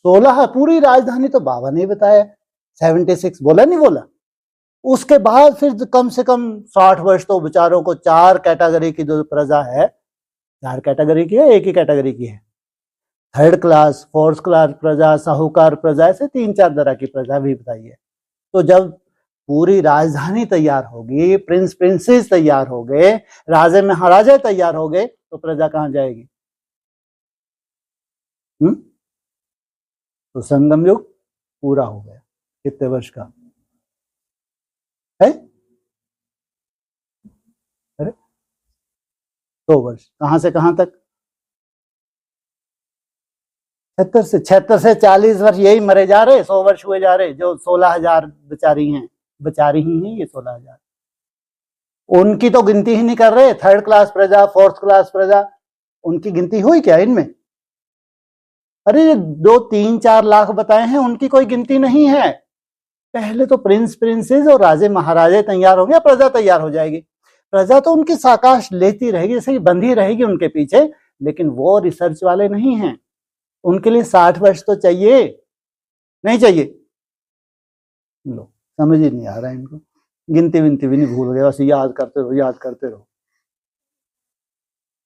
16 पूरी राजधानी तो बाबा ने बताया, 76 बोला नहीं बोला? उसके बाद फिर कम से कम 60 वर्ष तो बेचारों को 4 कैटेगरी की जो प्रजा है, 4 कैटेगरी की है, एक ही कैटेगरी की है। 3rd क्लास, 4th क्लास प्रजा, साहूकार प्रजा, ऐसे 3-4 तरह की प्रजा भी बताई है। तो जब पूरी राजधानी तैयार होगी, प्रिंस प्रिंसेस तैयार हो गए, राजे महाराजे तैयार हो गए, तो प्रजा कहां जाएगी? तो संगम युग पूरा हो गया। कितने वर्ष का है? अरे 100 वर्ष। कहां से कहां तक? 76 से 40 वर्ष यही मरे जा रहे, 100 वर्ष हुए जा रहे। जो 16,000 बेचारी हैं, बेचारी ही हैं ये 16,000, उनकी तो गिनती ही नहीं कर रहे। 3rd क्लास प्रजा, 4th क्लास प्रजा, उनकी गिनती हुई क्या इनमें? अरे 2-3-4 लाख बताए हैं, उनकी कोई गिनती नहीं है। पहले तो प्रिंस प्रिंसेस और राजे महाराजे तैयार होंगे, प्रजा तैयार हो जाएगी। प्रजा तो उनकी साकाश लेती रहेगी, जैसे बंधी रहेगी उनके पीछे, लेकिन वो रिसर्च वाले नहीं हैं। उनके लिए 60 वर्ष तो चाहिए, नहीं चाहिए? लो, समझ ही नहीं आ रहा है इनको, गिनती विनती भी नहीं, भूल गए, बस याद करते रहो, याद करते रहो।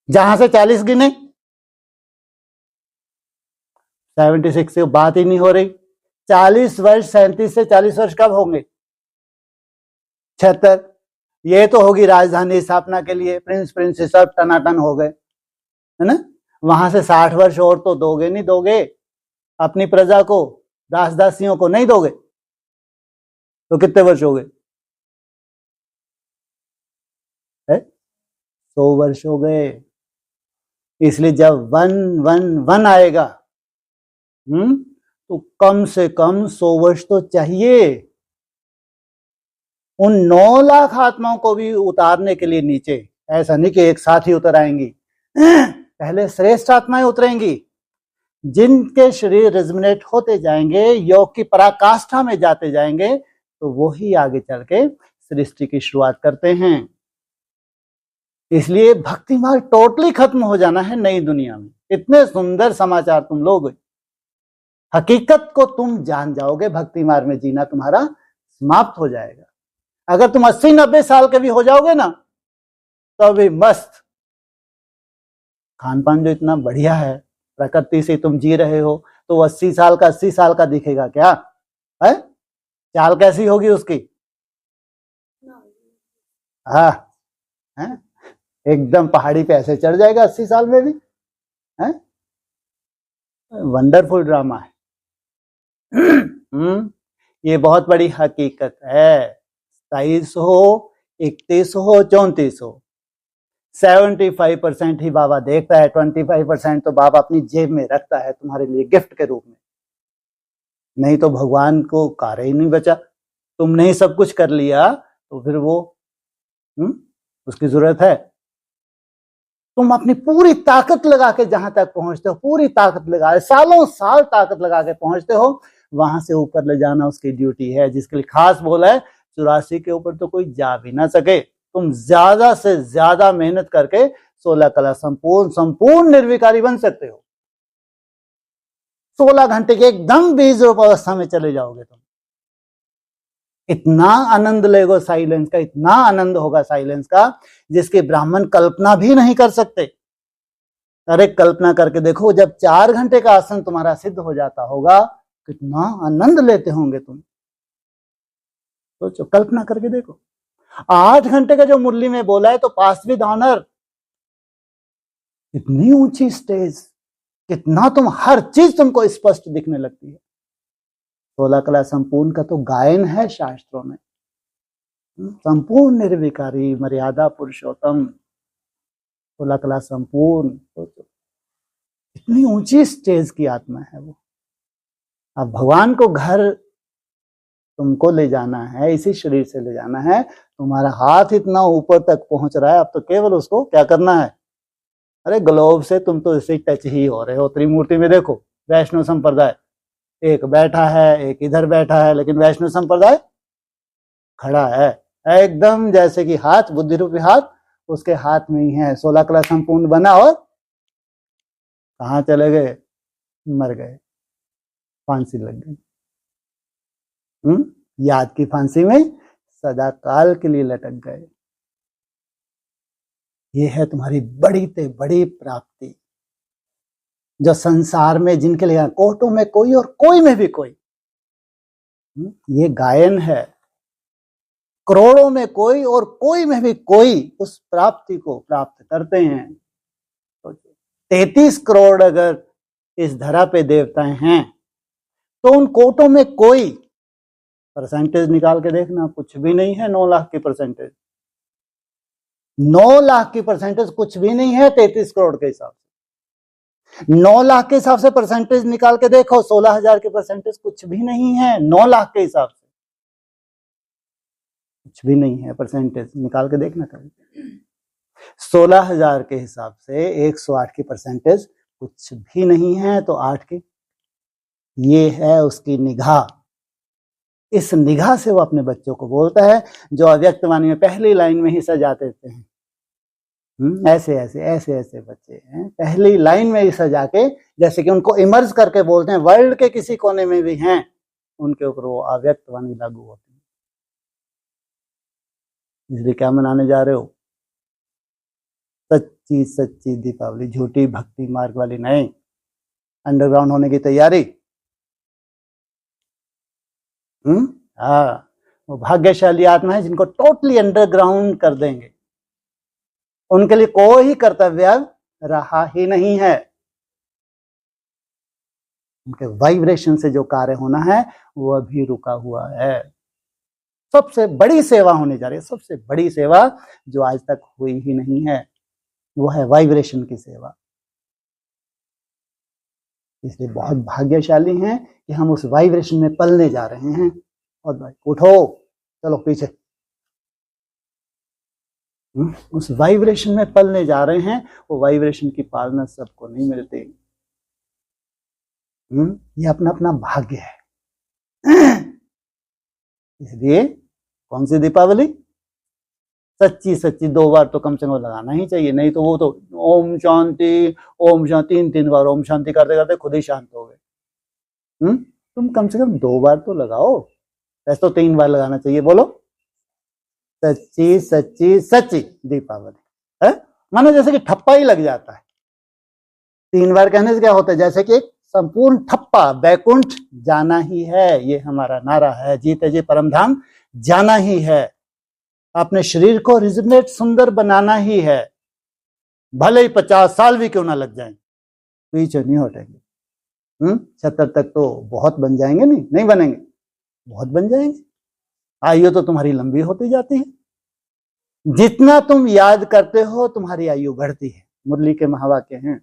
जहां से 40 गिने, 76 से बात ही नहीं हो रही। 40 वर्ष, 37 से 40 वर्ष कब होंगे? 76। ये तो होगी राजधानी स्थापना के लिए, प्रिंस प्रिंसेस सब टनाटन हो गए, है ना? वहां से 60 वर्ष और तो दोगे नहीं दोगे अपनी प्रजा को, दास दासियों को नहीं दोगे, तो कितने वर्ष हो गए? 100 वर्ष हो गए। इसलिए जब 111 आएगा, तो कम से कम 100 वर्ष तो चाहिए उन 9 लाख आत्माओं को भी उतारने के लिए नीचे। ऐसा नहीं कि एक साथ ही उतर आएंगी, पहले श्रेष्ठ आत्माएं उतरेंगी, जिनके शरीर रिजमिनेट होते जाएंगे, योग की पराकाष्ठा में जाते जाएंगे, तो वो ही आगे चल के सृष्टि की शुरुआत करते हैं। इसलिए भक्ति मार्ग टोटली खत्म हो जाना है नई दुनिया में। इतने सुंदर समाचार तुम लोग, हकीकत को तुम जान जाओगे, भक्ति मार्ग में जीना तुम्हारा समाप्त हो जाएगा। अगर तुम 80-90 साल के भी हो जाओगे ना तो भी मस्त, खान पान जो इतना बढ़िया है, प्रकृति से तुम जी रहे हो, तो 80 साल का 80 साल का दिखेगा क्या है? चाल कैसी होगी उसकी? हाँ, है एकदम पहाड़ी पे ऐसे चढ़ जाएगा 80 साल में भी, है वंडरफुल ड्रामा है। ये बहुत बड़ी हकीकत है। 27 हो, 31 हो, 34 हो, 75% ही बाबा देखता है, 25% तो बाबा अपनी जेब में रखता है तुम्हारे लिए गिफ्ट के रूप में। नहीं तो भगवान को कार्य ही नहीं बचा। तुमने ही सब कुछ कर लिया तो फिर वो उसकी जरूरत है? तुम अपनी पूरी ताकत लगा के जहां तक पहुंचते हो, पूरी ताकत लगा, सालों साल ताकत लगा के पहुंचते हो, वहां से ऊपर ले जाना उसकी ड्यूटी है, जिसके लिए खास बोला है 84 के ऊपर तो कोई जा भी ना सके। तुम ज्यादा से ज्यादा मेहनत करके 16 कला संपूर्ण निर्विकारी बन सकते हो। 16 घंटे के एकदम बीज रूप अवस्था में चले जाओगे तुम। इतना आनंद लेगो साइलेंस का, इतना आनंद होगा साइलेंस का जिसकी ब्राह्मण कल्पना भी नहीं कर सकते। अरे कल्पना करके देखो, जब 4 घंटे का आसन तुम्हारा सिद्ध हो जाता होगा, कितना आनंद लेते होंगे तुम। सोचो, कल्पना करके देखो। 8 घंटे का जो मुरली में बोला है, तो पास विद ऑनर, इतनी ऊंची स्टेज, कितना तुम हर चीज तुमको स्पष्ट दिखने लगती है। 16 कला संपूर्ण का तो गायन है शास्त्रों में, संपूर्ण निर्विकारी मर्यादा पुरुषोत्तम 16 कला संपूर्ण, इतनी ऊंची स्टेज की आत्मा है वो। अब भगवान को घर तुमको ले जाना है, इसी शरीर से ले जाना है। तुम्हारा हाथ इतना ऊपर तक पहुंच रहा है, अब तो केवल उसको क्या करना है? अरे ग्लोब से तुम तो इसे टच ही हो रहे हो। त्रिमूर्ति में देखो, वैष्णव संप्रदाय एक बैठा है, एक इधर बैठा है, लेकिन वैष्णव संप्रदाय खड़ा है एकदम, जैसे कि हाथ, बुद्धि रूपी हाथ उसके हाथ में ही है। 16 कला संपूर्ण बना और कहाँ चले गए? मर गए, फांसी लग गई। याद की फांसी में सदा काल के लिए लटक गए। ये है तुम्हारी बड़ी से बड़ी प्राप्ति, जो संसार में जिनके लिए कोटों में कोई और कोई में भी कोई, ये गायन है। करोड़ों में कोई और कोई में भी कोई उस प्राप्ति को प्राप्त करते हैं। तो 33 करोड़ अगर इस धरा पे देवताएं हैं, तो उन कोटों में कोई परसेंटेज निकाल के देखना, कुछ भी नहीं है। 9 लाख की परसेंटेज, 9 लाख की परसेंटेज कुछ भी नहीं है 33 करोड़ के हिसाब से। 9 लाख के हिसाब से परसेंटेज निकाल के देखो, 16,000 की परसेंटेज कुछ भी नहीं है। 9 लाख के हिसाब से कुछ भी नहीं है, परसेंटेज निकाल के देखना कभी। 16,000 के हिसाब से 108 की परसेंटेज कुछ भी नहीं है, तो 8 की ये है उसकी निगाह। इस निगाह से वो अपने बच्चों को बोलता है, जो अव्यक्त वाणी में पहली लाइन में ही सजा देते हैं। ऐसे ऐसे ऐसे ऐसे बच्चे हैं, पहली लाइन में ही सजा के, जैसे कि उनको इमर्ज करके बोलते हैं, वर्ल्ड के किसी कोने में भी हैं, उनके ऊपर वो अव्यक्त वाणी लागू होती है। इसलिए क्या मनाने जा रहे हो? सच्ची सच्ची दीपावली, झूठी भक्ति मार्ग वाली नहीं। अंडरग्राउंड होने की तैयारी। हाँ, वो भाग्यशाली आत्मा है जिनको टोटली अंडरग्राउंड कर देंगे। उनके लिए कोई कर्तव्य रहा ही नहीं है। उनके वाइब्रेशन से जो कार्य होना है वो अभी रुका हुआ है। सबसे बड़ी सेवा होने जा रही है, सबसे बड़ी सेवा जो आज तक हुई ही नहीं है, वो है वाइब्रेशन की सेवा। इसलिए बहुत भाग्यशाली हैं कि हम उस वाइब्रेशन में पलने जा रहे हैं। और भाई उठो, चलो पीछे, उस वाइब्रेशन में पलने जा रहे हैं। वो वाइब्रेशन की पालना सबको नहीं मिलती। ये अपना अपना भाग्य है। इसलिए कौन सी दीपावली? सच्ची सच्ची 2 बार तो कम से कम लगाना ही चाहिए, नहीं तो वो तो ओम शांति 3 बार ओम शांति करते करते खुद ही शांत हो गए। तुम कम से कम 2 बार तो लगाओ, ऐसे तो 3 बार लगाना चाहिए। बोलो सच्ची सच्ची सच्ची दीपावली है, मानो जैसे कि ठप्पा ही लग जाता है। 3 बार कहने से क्या होता है, जैसे कि एक संपूर्ण ठप्पा, बैकुंठ जाना ही है, ये हमारा नारा है, जीते जी परम धाम जाना ही है, अपने शरीर को रिजुनेट सुंदर बनाना ही है, भले ही 50 साल भी क्यों ना लग जाए, पीछे नहीं हटेंगे। 70 तक तो बहुत बन जाएंगे, नहीं बनेंगे, बहुत बन जाएंगे। आयु तो तुम्हारी लंबी होती जाती है, जितना तुम याद करते हो तुम्हारी आयु बढ़ती है। मुरली के महावाक्य हैं,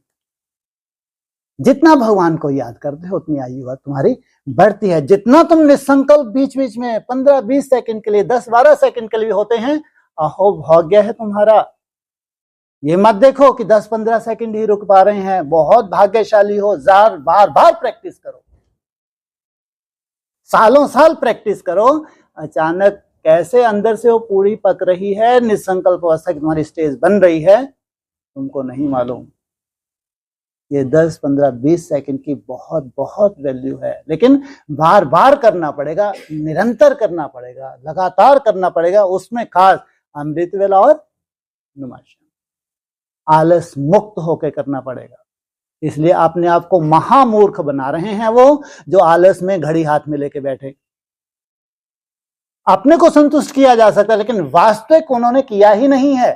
जितना भगवान को याद करते हो उतनी आयु तुम्हारी बढ़ती है। जितना तुम निसंकल्प बीच बीच में 15-20 सेकंड के लिए, 10-12 सेकंड के लिए होते हैं, अहो भाग्य है तुम्हारा। ये मत देखो कि 10-15 सेकंड ही रुक पा रहे हैं, बहुत भाग्यशाली हो। बार बार प्रैक्टिस करो, सालों साल प्रैक्टिस करो, अचानक कैसे अंदर से वो पूरी पक रही है, निसंकल्प अवस्था की तुम्हारी स्टेज बन रही है, तुमको नहीं मालूम। ये 10, 15, 20 सेकंड की बहुत बहुत वैल्यू है, लेकिन बार बार करना पड़ेगा, निरंतर करना पड़ेगा, लगातार करना पड़ेगा, उसमें खास अमृत वेला और नुमाशा आलस मुक्त होकर करना पड़ेगा। इसलिए अपने आप को महामूर्ख बना रहे हैं वो जो आलस में घड़ी हाथ में लेके बैठे। अपने को संतुष्ट किया जा सकता है, लेकिन वास्तविक उन्होंने किया ही नहीं है।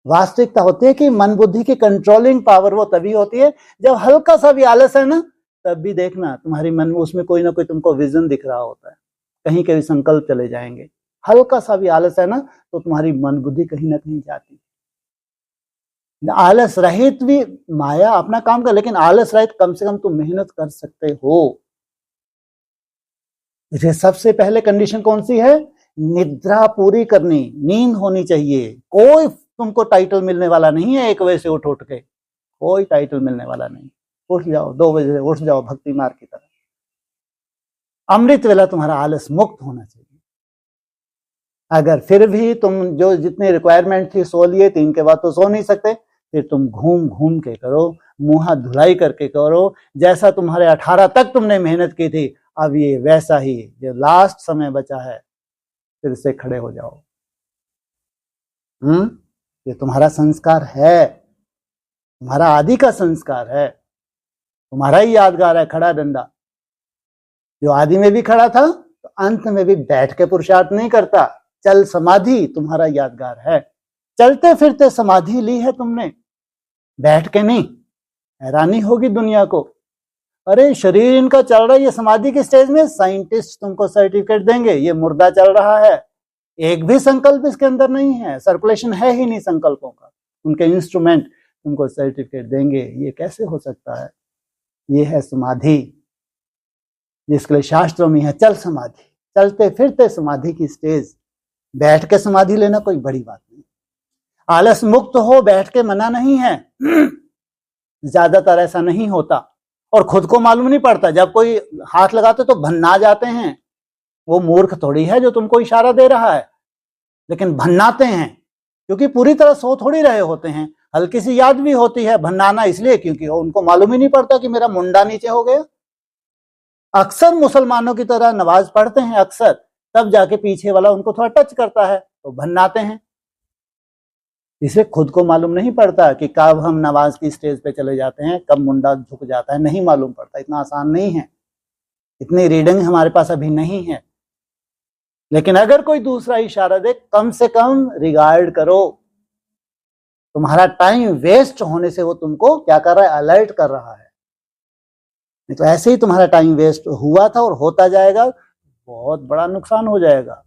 वास्तविकता होती है कि मन बुद्धि की कंट्रोलिंग पावर वो तभी होती है जब हल्का सा भी आलस है ना, तब भी देखना तुम्हारी मन में उसमें कोई ना कोई तुमको विजन दिख रहा होता है, कहीं के भी संकल्प चले जाएंगे। हल्का सा भी आलस है ना तो तुम्हारी मन बुद्धि कहीं ना कहीं जाती है। आलस रहित भी माया अपना काम कर, लेकिन आलस रहित कम से कम तुम मेहनत कर सकते हो। सबसे पहले कंडीशन कौन सी है? निद्रा पूरी करनी, नींद होनी चाहिए। कोई तुमको टाइटल मिलने वाला नहीं है 1 बजे से उठ के, कोई टाइटल मिलने वाला नहीं। उठ जाओ 2 बजे उठ जाओ भक्ति मार्ग की तरह। अमृत वेला तुम्हारा आलस मुक्त होना चाहिए। अगर फिर भी तुम जो जितनी रिक्वायरमेंट थी सो लिए, 3 के बाद तो सो नहीं सकते, फिर तुम घूम घूम के करो, मुंह हाथ धुलाई करके करो। जैसा तुम्हारे 18 तक तुमने मेहनत की थी, अब ये वैसा ही जो लास्ट समय बचा है, फिर से खड़े हो जाओ। ये तुम्हारा संस्कार है, तुम्हारा आदि का संस्कार है, तुम्हारा ही यादगार है खड़ा डंडा। जो आदि में भी खड़ा था तो अंत में भी बैठ के पुरुषार्थ नहीं करता। चल समाधि तुम्हारा यादगार है। चलते फिरते समाधि ली है तुमने, बैठ के नहीं। हैरानी होगी दुनिया को, अरे शरीर इनका चल रहा है, ये समाधि के स्टेज में, साइंटिस्ट तुमको सर्टिफिकेट देंगे ये मुर्दा चल रहा है, एक भी संकल्प इसके अंदर नहीं है, सर्कुलेशन है ही नहीं संकल्पों का। उनके इंस्ट्रूमेंट तुमको सर्टिफिकेट देंगे। ये कैसे हो सकता है? ये है समाधि, जिसके लिए शास्त्रों में है चल समाधि। चलते फिरते समाधि की स्टेज, बैठ के समाधि लेना कोई बड़ी बात नहीं। आलस मुक्त हो, बैठ के मना नहीं है। ज्यादातर ऐसा नहीं होता और खुद को मालूम नहीं पड़ता। जब कोई हाथ लगाते तो भन्ना जाते हैं। वो मूर्ख थोड़ी है जो तुमको इशारा दे रहा है, लेकिन भन्नाते हैं क्योंकि पूरी तरह सो थोड़ी रहे होते हैं। हल्की सी याद भी होती है। भन्नाना इसलिए क्योंकि उनको मालूम ही नहीं पड़ता कि मेरा मुंडा नीचे हो गया। अक्सर मुसलमानों की तरह नमाज पढ़ते हैं अक्सर, तब जाके पीछे वाला उनको थोड़ा टच करता है तो भन्नाते हैं। इसे खुद को मालूम नहीं पड़ता कि कब हम नमाज की स्टेज पे चले जाते हैं, कब मुंडा झुक जाता है, नहीं मालूम पड़ता। इतना आसान नहीं है, इतनी रीडिंग हमारे पास अभी नहीं है। लेकिन अगर कोई दूसरा इशारा दे, कम से कम रिगार्ड करो। तुम्हारा टाइम वेस्ट होने से वो तुमको क्या कर रहा है? अलर्ट कर रहा है। नहीं तो ऐसे ही तुम्हारा टाइम वेस्ट हुआ था और होता जाएगा, बहुत बड़ा नुकसान हो जाएगा।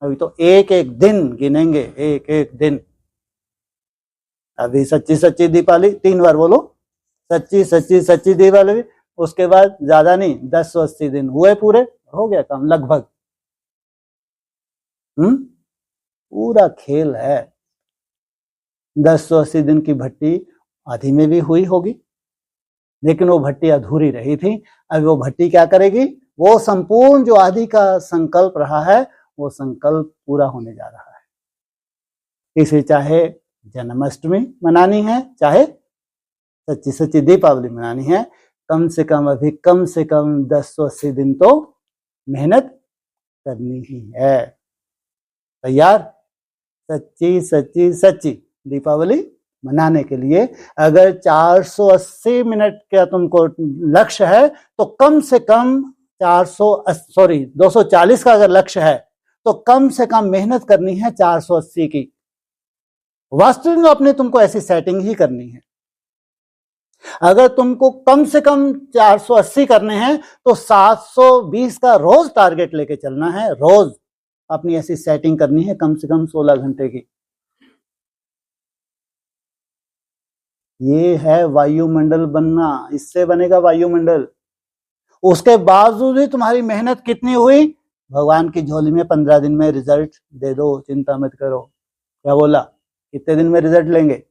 अभी तो एक एक दिन गिनेंगे, एक एक दिन। अभी सच्ची सच्ची दीपावली 3 बार बोलो, सच्ची सच्ची सच्ची दीपावली। उसके बाद ज्यादा नहीं, 1080 दिन हुए पूरे, हो गया काम लगभग। पूरा खेल है। 1080 दिन की भट्टी आधी में भी हुई होगी, लेकिन वो भट्टी अधूरी रही थी। अब वो भट्टी क्या करेगी? वो संपूर्ण जो आदि का संकल्प रहा है, वो संकल्प पूरा होने जा रहा है। इसे चाहे जन्माष्टमी मनानी है, चाहे सच्ची सच्ची दीपावली मनानी है, कम से कम अभी कम से कम 10-80 दिन तो मेहनत करनी ही है। तैयार? सच्ची सच्ची सच्ची दीपावली मनाने के लिए अगर 480 मिनट का तुमको लक्ष्य है तो कम से कम 240 का अगर लक्ष्य है तो कम से कम मेहनत करनी है 480 की। वास्तविक में अपने तुमको ऐसी सेटिंग ही करनी है। अगर तुमको कम से कम 480 करने हैं तो 720 का रोज टारगेट लेके चलना है। रोज अपनी ऐसी सेटिंग करनी है कम से कम 16 घंटे की। ये है वायुमंडल बनना, इससे बनेगा वायुमंडल। उसके बावजूद ही तुम्हारी मेहनत कितनी हुई? भगवान की झोली में 15 दिन में रिजल्ट दे दो, चिंता मत करो। क्या बोला? कितने दिन में रिजल्ट लेंगे?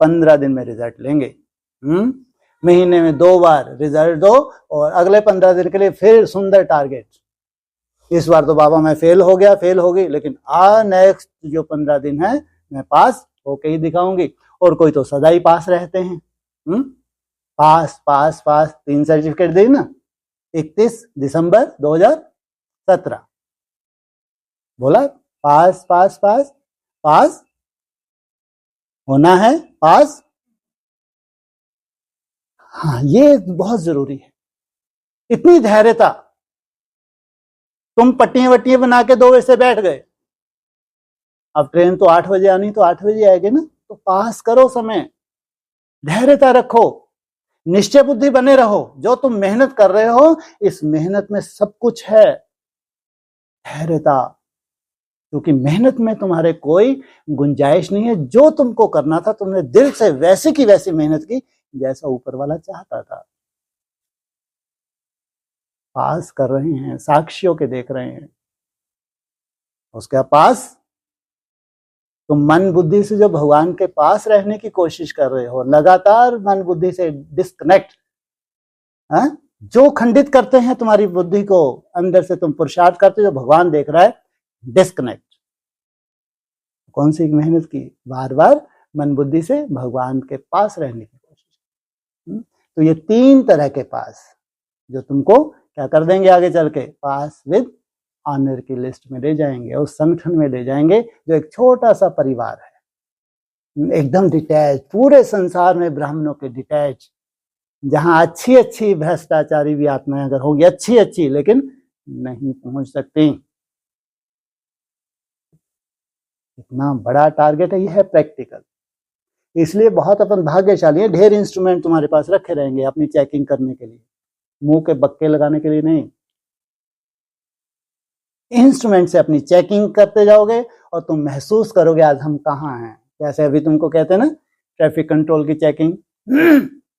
15 दिन में रिजल्ट लेंगे। महीने में 2 बार रिजल्ट दो और अगले 15 दिन के लिए फिर सुंदर टारगेट। इस बार तो बाबा मैं फेल हो गया, फेल हो गई, लेकिन नेक्स्ट जो 15 दिन है मैं पास होके ही दिखाऊंगी। और कोई तो सदा ही पास रहते हैं। पास पास पास 3 सर्टिफिकेट दी ना, 31 दिसंबर 2017। बोला पास पास पास पास होना है, पास। हाँ, ये बहुत जरूरी है। इतनी धैर्यता। तुम पट्टियां वट्टियां बना के 2 बजे से बैठ गए, अब ट्रेन तो 8 बजे आनी, तो 8 बजे आएगी ना, तो पास करो समय। धैर्यता रखो, निश्चय बुद्धि बने रहो। जो तुम मेहनत कर रहे हो इस मेहनत में सब कुछ है। धैर्यता, क्योंकि मेहनत में तुम्हारे कोई गुंजाइश नहीं है। जो तुमको करना था तुमने दिल से वैसी की वैसी मेहनत की जैसा ऊपर वाला चाहता था। पास कर रहे हैं, साक्षियों के देख रहे हैं। उसके पास तुम मन बुद्धि से जो भगवान के पास रहने की कोशिश कर रहे हो, लगातार मन बुद्धि से डिस्कनेक्ट, जो खंडित करते हैं तुम्हारी बुद्धि को, अंदर से तुम पुरुषार्थ करते हो, जो भगवान देख रहा है, डिस्कनेक्ट। कौन सी मेहनत की? बार बार मन बुद्धि से भगवान के पास रहने की कोशिश। तो ये 3 तरह के पास जो तुमको क्या कर देंगे आगे चल के? पास विद ऑनर की लिस्ट में ले जाएंगे, उस संगठन में ले जाएंगे जो एक छोटा सा परिवार है, एकदम डिटैच, पूरे संसार में ब्राह्मणों के डिटैच, जहां अच्छी अच्छी भ्रष्टाचारी भी आत्माएं अगर होगी अच्छी अच्छी, लेकिन नहीं पहुंच सकती। इतना बड़ा टारगेट है, ये है प्रैक्टिकल। इसलिए बहुत अपन भाग्यशाली है, ढेर इंस्ट्रूमेंट तुम्हारे पास रखे रहेंगे अपनी चेकिंग करने के लिए, मुंह के बक्के लगाने के लिए नहीं। इंस्ट्रूमेंट से अपनी चेकिंग करते जाओगे और तुम महसूस करोगे आज हम कहाँ हैं। जैसे अभी तुमको कहते हैं ना ट्रैफिक कंट्रोल की चेकिंग,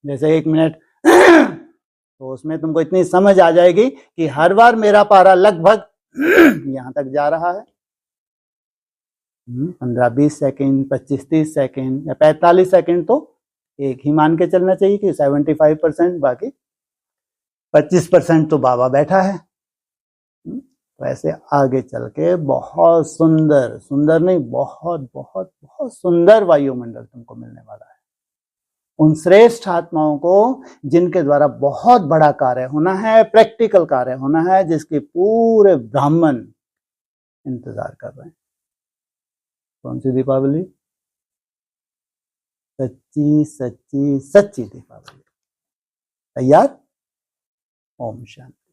जैसे 1 मिनट तो उसमें तुमको इतनी समझ आ जाएगी कि हर बार मेरा पारा लगभग यहां तक जा रहा है। 15-20 सेकेंड, 25-30 सेकेंड या 45 सेकेंड तो एक ही मान के चलना चाहिए कि 75%, बाकी 25% तो बाबा बैठा है। तो ऐसे आगे चल के बहुत सुंदर, सुंदर नहीं, बहुत बहुत बहुत सुंदर वायुमंडल तुमको मिलने वाला है। उन श्रेष्ठ आत्माओं को जिनके द्वारा बहुत बड़ा कार्य होना है, प्रैक्टिकल कार्य होना है, जिसके पूरे ब्राह्मण इंतजार कर रहे हैं। कौन सी दीपावली? सच्ची सच्ची सच्ची दीपावली। तैयार? ओम शांति।